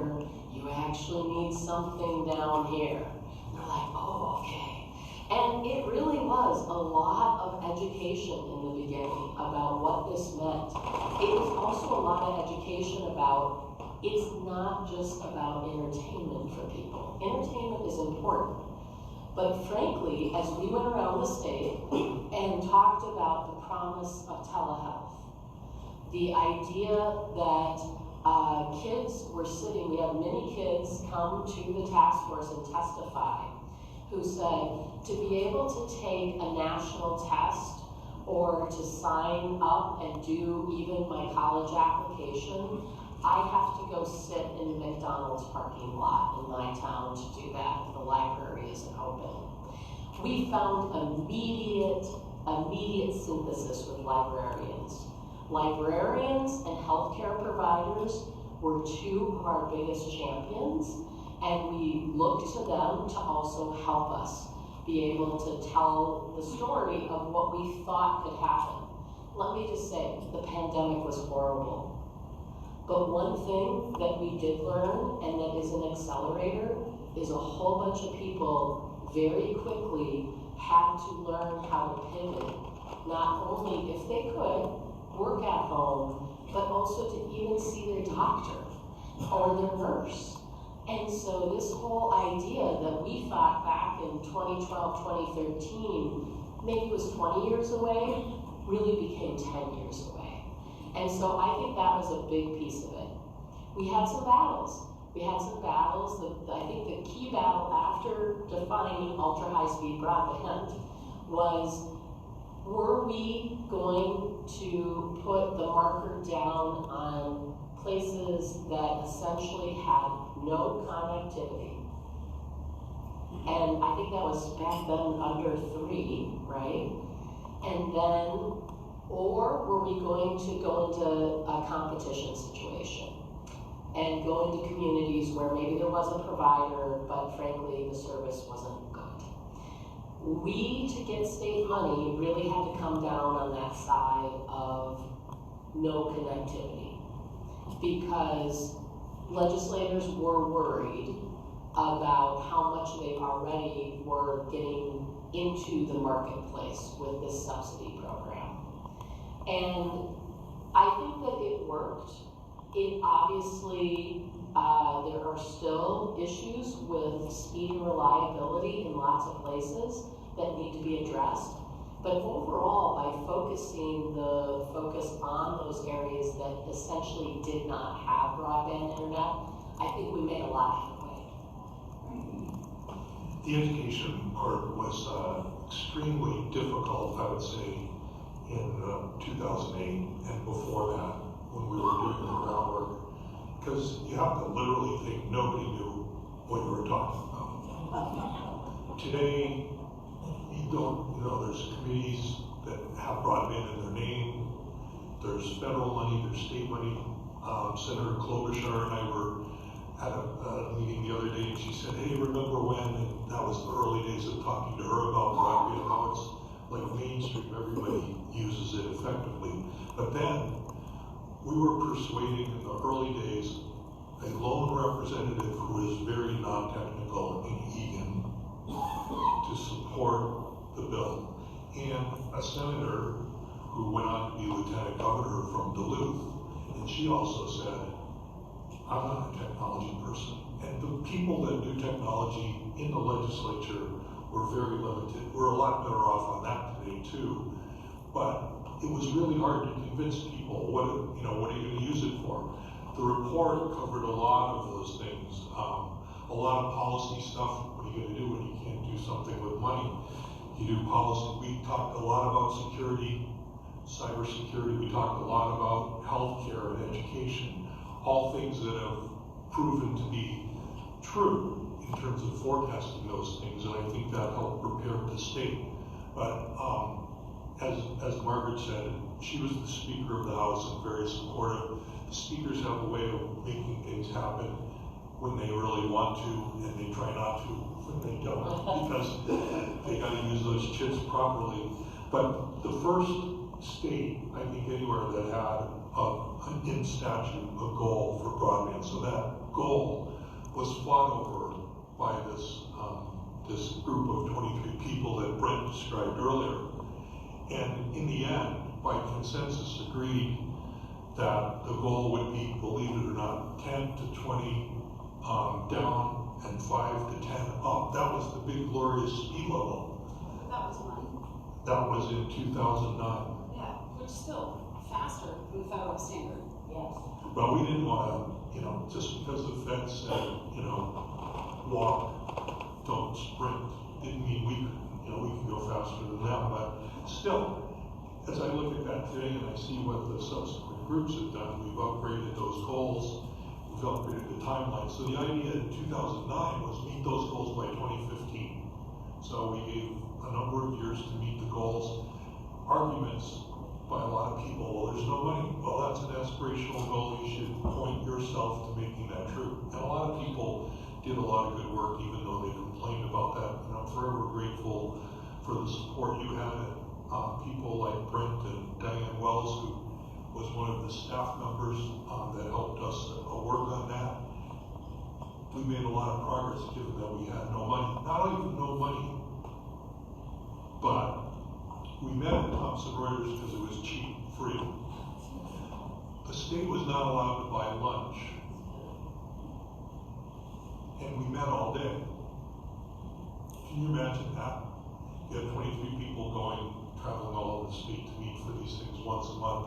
you actually need something down here. They're like, oh, okay. And it really was a lot of education in the beginning about what this meant. It was also a lot of education about, it's not just about entertainment for people. Entertainment is important. But frankly, as we went around the state and talked about the promise of telehealth, the idea that kids were sitting, we had many kids come to the task force and testify, who said to be able to take a national test or to sign up and do even my college application, I have to go sit in the McDonald's parking lot in my town to do that if the library isn't open. We found immediate synthesis with librarians. Librarians and healthcare providers were two of our biggest champions, and we looked to them to also help us be able to tell the story of what we thought could happen. Let me just say, the pandemic was horrible. But one thing that we did learn, and that is an accelerator, is a whole bunch of people very quickly had to learn how to pivot, not only if they could work at home, but also to even see their doctor or their nurse. And so this whole idea that we thought back in 2012, 2013, maybe was 20 years away, really became 10 years away. And so I think that was a big piece of it. We had some battles. I think the key battle after defining ultra-high-speed broadband was, were we going to put the marker down on places that essentially had no connectivity? And I think that was back then under 3, right? And then, or were we going to go into a competition situation and go into communities where maybe there was a provider, but frankly the service wasn't good? We, to get state money, really had to come down on that side of no connectivity, because legislators were worried about how much they already were getting into the marketplace with this subsidy program. And I think that it worked. It obviously, there are still issues with speed and reliability in lots of places that need to be addressed. But overall, by focusing the focus on those areas that essentially did not have broadband internet, I think we made a lot of headway. The education part was extremely difficult, I would say, in 2008 and before that, when we were doing the groundwork, because you have to literally think nobody knew what you were talking about. Today, there's committees that have broadband in their name, there's federal money, there's state money. Senator Klobuchar and I were at a meeting the other day, and she said, hey, remember when? And that was the early days of talking to her about broadband, how it's like mainstream, everybody uses it effectively. But then, we were persuading in the early days a lone representative who was very non-technical in Egan to support the bill, and a senator who went on to be lieutenant governor from Duluth, and she also said, I'm not a technology person. And the people that do technology in the legislature were very limited. We're a lot better off on that today too, but it was really hard to convince people what are you going to use it for. The report covered a lot of those things, a lot of policy stuff. What are you going to do when you can't do something with money? We do policy. We talked a lot about security, cybersecurity. We talked a lot about healthcare and education, all things that have proven to be true in terms of forecasting those things, and I think that helped prepare the state. But as Margaret said, she was the Speaker of the House and very supportive. The speakers have a way of making things happen when they really want to, and they try not to when they don't, because they got to use those chips properly. But the first state, I think, anywhere that had in statute a goal for broadband, so that goal was fought over by this group of 23 people that Brent described earlier. And in the end, by consensus, agreed that the goal would be, believe it or not, 10 to 20 down and 5 to 10 up. That was the big glorious speed level. That was when? That was in 2009. Yeah, which is still faster than the federal standard. Yes. But we didn't want to, just because the Fed said, walk, don't sprint, didn't mean we can go faster than them. But still, as I look at that today and I see what the subsequent groups have done, we've upgraded those goals, we've upgraded the timeline. So the idea in 2009 was meet those goals by 2015. So we gave a number of years to meet the goals. Arguments by a lot of people, well, there's no money. Well, that's an aspirational goal. You should point yourself to making that true. And a lot of people did a lot of good work, even though they complained about that. And I'm forever grateful for the support you had. People like Brent and Diane Wells, who was one of the staff members that helped us work on that. We made a lot of progress given that we had no money. Not even no money, but we met at Thomson Reuters because it was cheap, free. The state was not allowed to buy lunch. And we met all day. Can you imagine that? You had 23 people traveling all over the state to meet for these things once a month,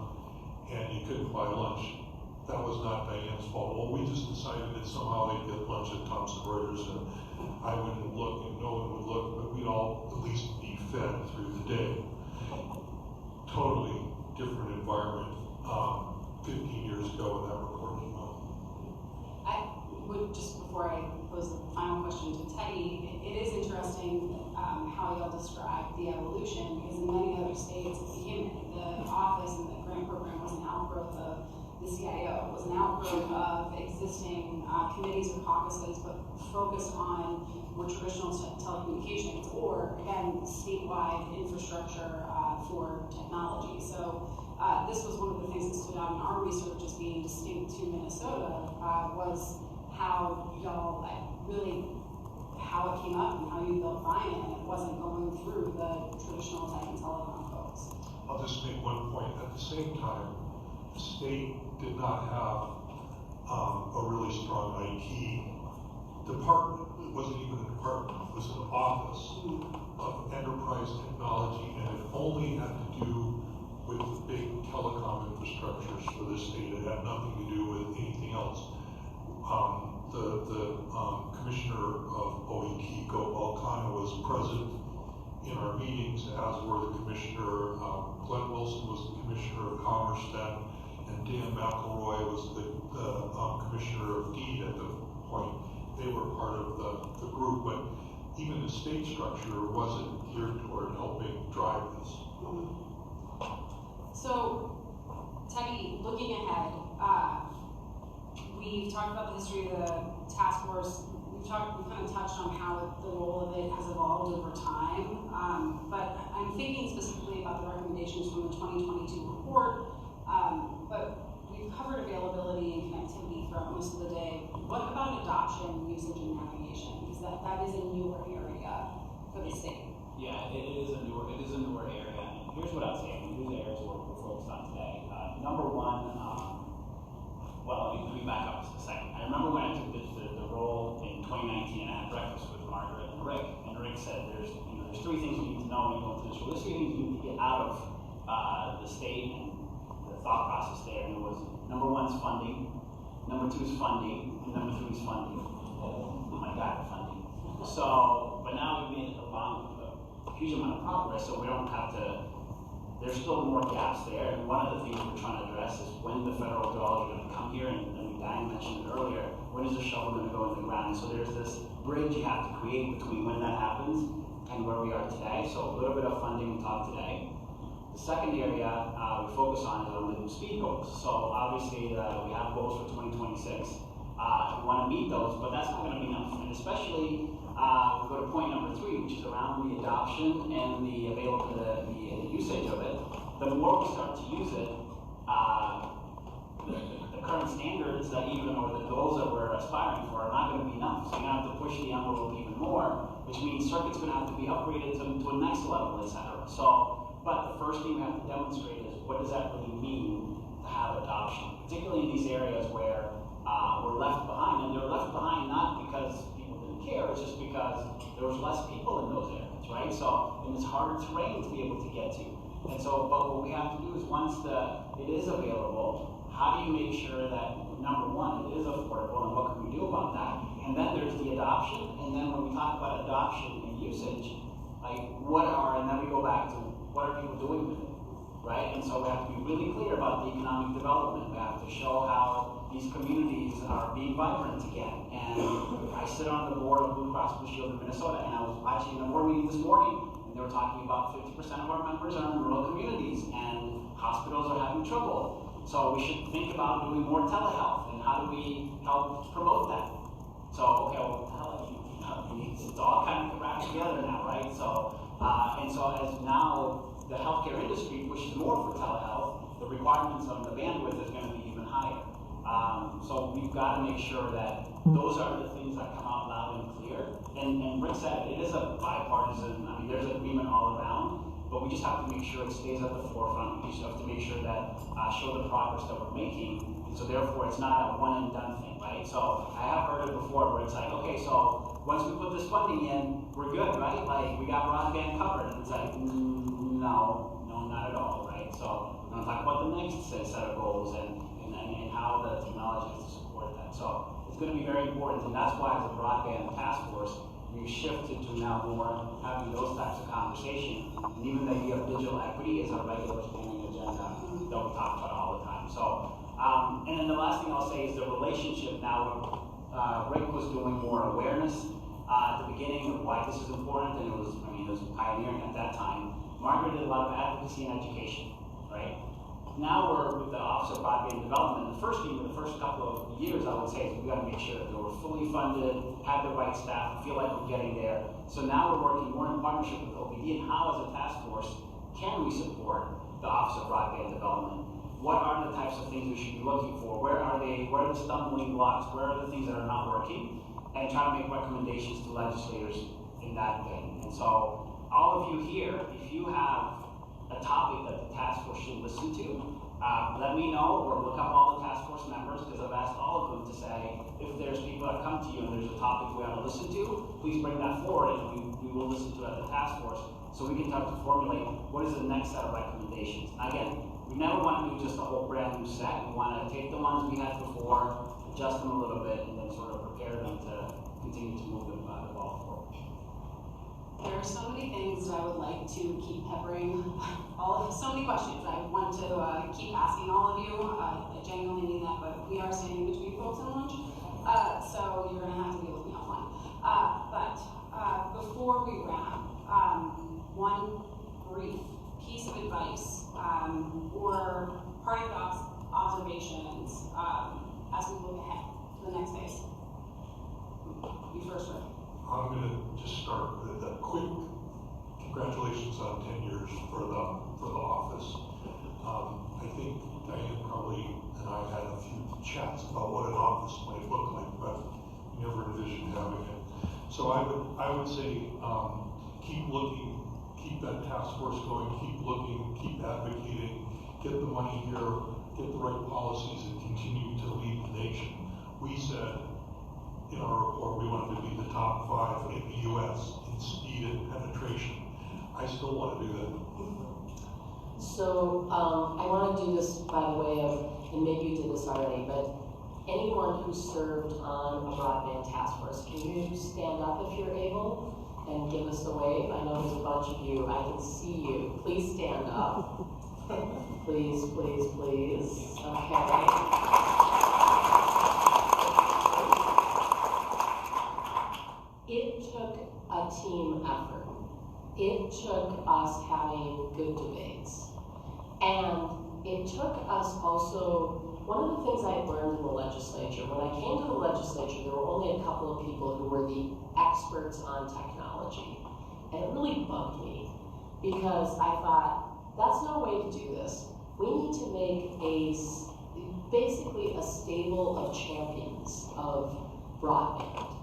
and you couldn't buy lunch. That was not Diane's fault. Well, we just decided that somehow they'd get lunch at Thomson Reuters, and I wouldn't look, and no one would look, but we'd all at least be fed through the day. Totally different environment 15 years ago when that report came out. I would, just before I pose the final question to Teddy, it is interesting how y'all describe the evolution, because in many other states, the office and the grant program was an outgrowth of the CIO, was an outgrowth of existing committees or caucuses, but focused on more traditional telecommunications, or again, statewide infrastructure for technology. So this was one of the things that stood out in our research as being distinct to Minnesota, was how y'all how it came up and how you built buy-in, and it wasn't going through the traditional tech and telecom folks. I'll just make one point. At the same time, the state did not have a really strong IT department. It wasn't even a department. It was an office of enterprise technology, and it only had to do with the big telecom infrastructures for the state. It had nothing to do with anything else. The commissioner of OED, Gopal Khanna, was present in our meetings, as were the commissioner, Glenn Wilson was the commissioner of commerce then, and Dan McElroy was the commissioner of DEED at the point. They were part of the group, but even the state structure wasn't geared toward helping drive this. So, Teddy, looking ahead, we've talked about the history of the task force. We've kind of touched on how the role of it has evolved over time. But I'm thinking specifically about the recommendations from the 2022 report. But we've covered availability and connectivity throughout most of the day. What about adoption, usage, and navigation? Because that is a newer area for the state. Yeah, it is a newer area. And here's what I'd say. Here's the areas we're focused on today. Number one, let me back up just a second. I remember when I took the role in 2019, and I had breakfast with Margaret and Rick. And Rick said, there's three things you need to know when you go through this role. There's three things you need to get out of the state and the thought process there. And it was, number one is funding, number two is funding, and number three is funding. Oh my God, funding. So, but now we've made it huge amount of progress, so we don't have to, there's still more gaps there, and one of the things we're trying to address is when the federal dollars are gonna come here, and Diane mentioned it earlier, when is the shovel gonna go in the ground? And so there's this bridge you have to create between when that happens and where we are today, so a little bit of funding we talked today. The second area we focus on is on the new speed goals. So obviously we have goals for 2026. We want to meet those, but that's not going to be enough. And especially we go to point number 3, which is around the adoption and the availability, the usage of it. The more we start to use it, the current standards that even, or the goals that we're aspiring for are not going to be enough. So you're going to have to push the envelope even more, which means circuits going to have to be upgraded to a next level, etc. But the first thing we have to demonstrate is what does that really mean to have adoption, particularly in these areas where we're left behind. And they're left behind not because people didn't care, it's just because there was less people in those areas, right? So, and it's harder terrain to be able to get to. And so, but what we have to do is once it is available, how do you make sure that, number one, it is affordable, and what can we do about that? And then there's the adoption, and then when we talk about adoption and usage, like and then we go back to what are people doing with it, right? And so we have to be really clear about the economic development. We have to show how these communities are being vibrant again. And I sit on the board of Blue Cross Blue Shield of Minnesota, and I was watching a board meeting this morning, and they were talking about 50% of our members are in rural communities, and hospitals are having trouble. So we should think about doing more telehealth, and how do we help promote that? So, okay, well, it's all kind of wrapped together now, right? So, and so as now the healthcare industry pushes more for telehealth, the requirements on the bandwidth is going to be even higher. So we've got to make sure that those are the things that come out loud and clear. And Rick said it is a bipartisan, I mean, there's agreement all around, but we just have to make sure it stays at the forefront. We just have to make sure that, show the progress that we're making. And so therefore it's not a one and done thing, right? So I have heard it before where it's like, okay, so once we put this funding in, we're good, right? Like we got broadband covered. And it's like, no, not at all, right? So we're gonna talk about the next set of goals and how the technology has to support that. So it's gonna be very important, and that's why as a broadband task force, we shifted to now more having those types of conversation. And even the idea of digital equity is a regular standing agenda that we talk about all the time. So, and then the last thing I'll say is the relationship now. Rick was doing more awareness at the beginning of why this is important, and it was pioneering at that time. Margaret did a lot of advocacy and education, right? Now we're with the Office of Broadband Development. The first couple of years, I would say, is we got to make sure that we're fully funded, have the right staff, feel like we're getting there. So now we're working more in partnership with OBD, and how as a task force can we support the Office of Broadband Development? What are the types of things we should be looking for? Where are the stumbling blocks? Where are the things that are not working? And try to make recommendations to legislators in that vein. And so all of you here, if you have a topic that the task force should listen to, let me know, or look up all the task force members, because I've asked all of them to say, if there's people that come to you and there's a topic we ought to listen to, please bring that forward, and we will listen to it at the task force, so we can start to formulate what is the next set of recommendations. Now again, we never want to do just a whole brand new set. We want to take the ones we had before, adjust them a little bit, and then sort of prepare them to continue to move the ball forward. There are so many things that I would like to keep peppering, so many questions I want to keep asking all of you. I genuinely mean that, but we are standing between folks and lunch, so you're going to have to deal with me offline. But before we wrap, one brief piece of advice or parting thoughts, observations as we look ahead to the next phase. You first, Rick. I'm going to just start with a quick congratulations on 10 years for the office. I think Diane probably and I had a few chats about what an office might look like, but we never envisioned having it. So I would say keep looking, keep that task force going, keep looking, keep advocating, get the money here, get the right policies, and continue to lead the nation. We said in our report we wanted to be the top 5 in the U.S. in speed and penetration. I still want to do that. So I want to do this by the way of, and maybe you did this already, but anyone who served on a broadband task force, can you stand up if you're able? and give us a wave? I know there's a bunch of you. I can see you. Please stand up. Please, please, please. Okay. It took a team effort. It took us having good debates. And it took us also, one of the things I learned in the legislature, when I came to the legislature, there were only a couple of people who were the experts on technology. And it really bugged me because I thought, that's no way to do this. We need to make basically a stable of champions of broadband.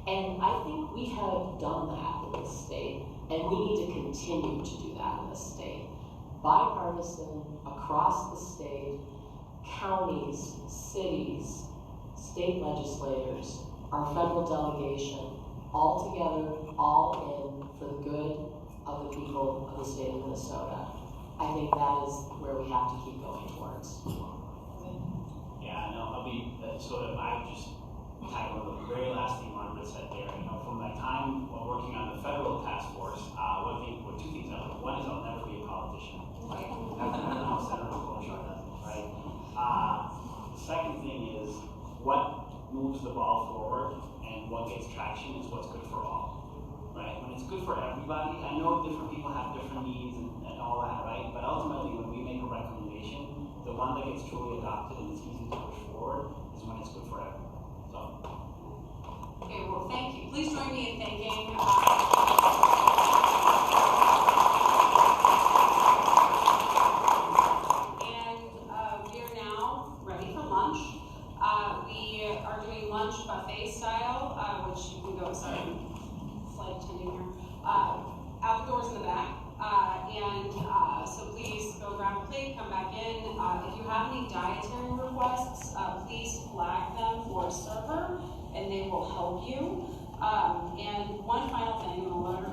And I think we have done that in this state, and we need to continue to do that in this state. Bipartisan, across the state, counties, cities, state legislators, our federal delegation, all together, all in for the good of the people of the state of Minnesota. I think that is where we have to keep going towards. Yeah, no, I'll be I just tackle the very last thing Margaret said there. You know, from my time while working on the federal task force, two things I learned. One is I'll never be a politician. Right? I'm Senator right? The second thing is what moves the ball forward and what gets traction is what's good for all. Right? When it's good for everybody, I know different people have different needs and all that, right? But ultimately, when we make a recommendation, the one that gets truly adopted and is easy to push forward is when it's good for everyone. So. Okay, well, thank you. Please join me in thanking. We are now ready for lunch. We are doing lunch buffet style, which you can go, sorry, flight attendant here, out the doors in the back. So please go grab a plate, come back in. If you have any dietary requests, please flag them for a server and they will help you. And one final thing, I'm going to let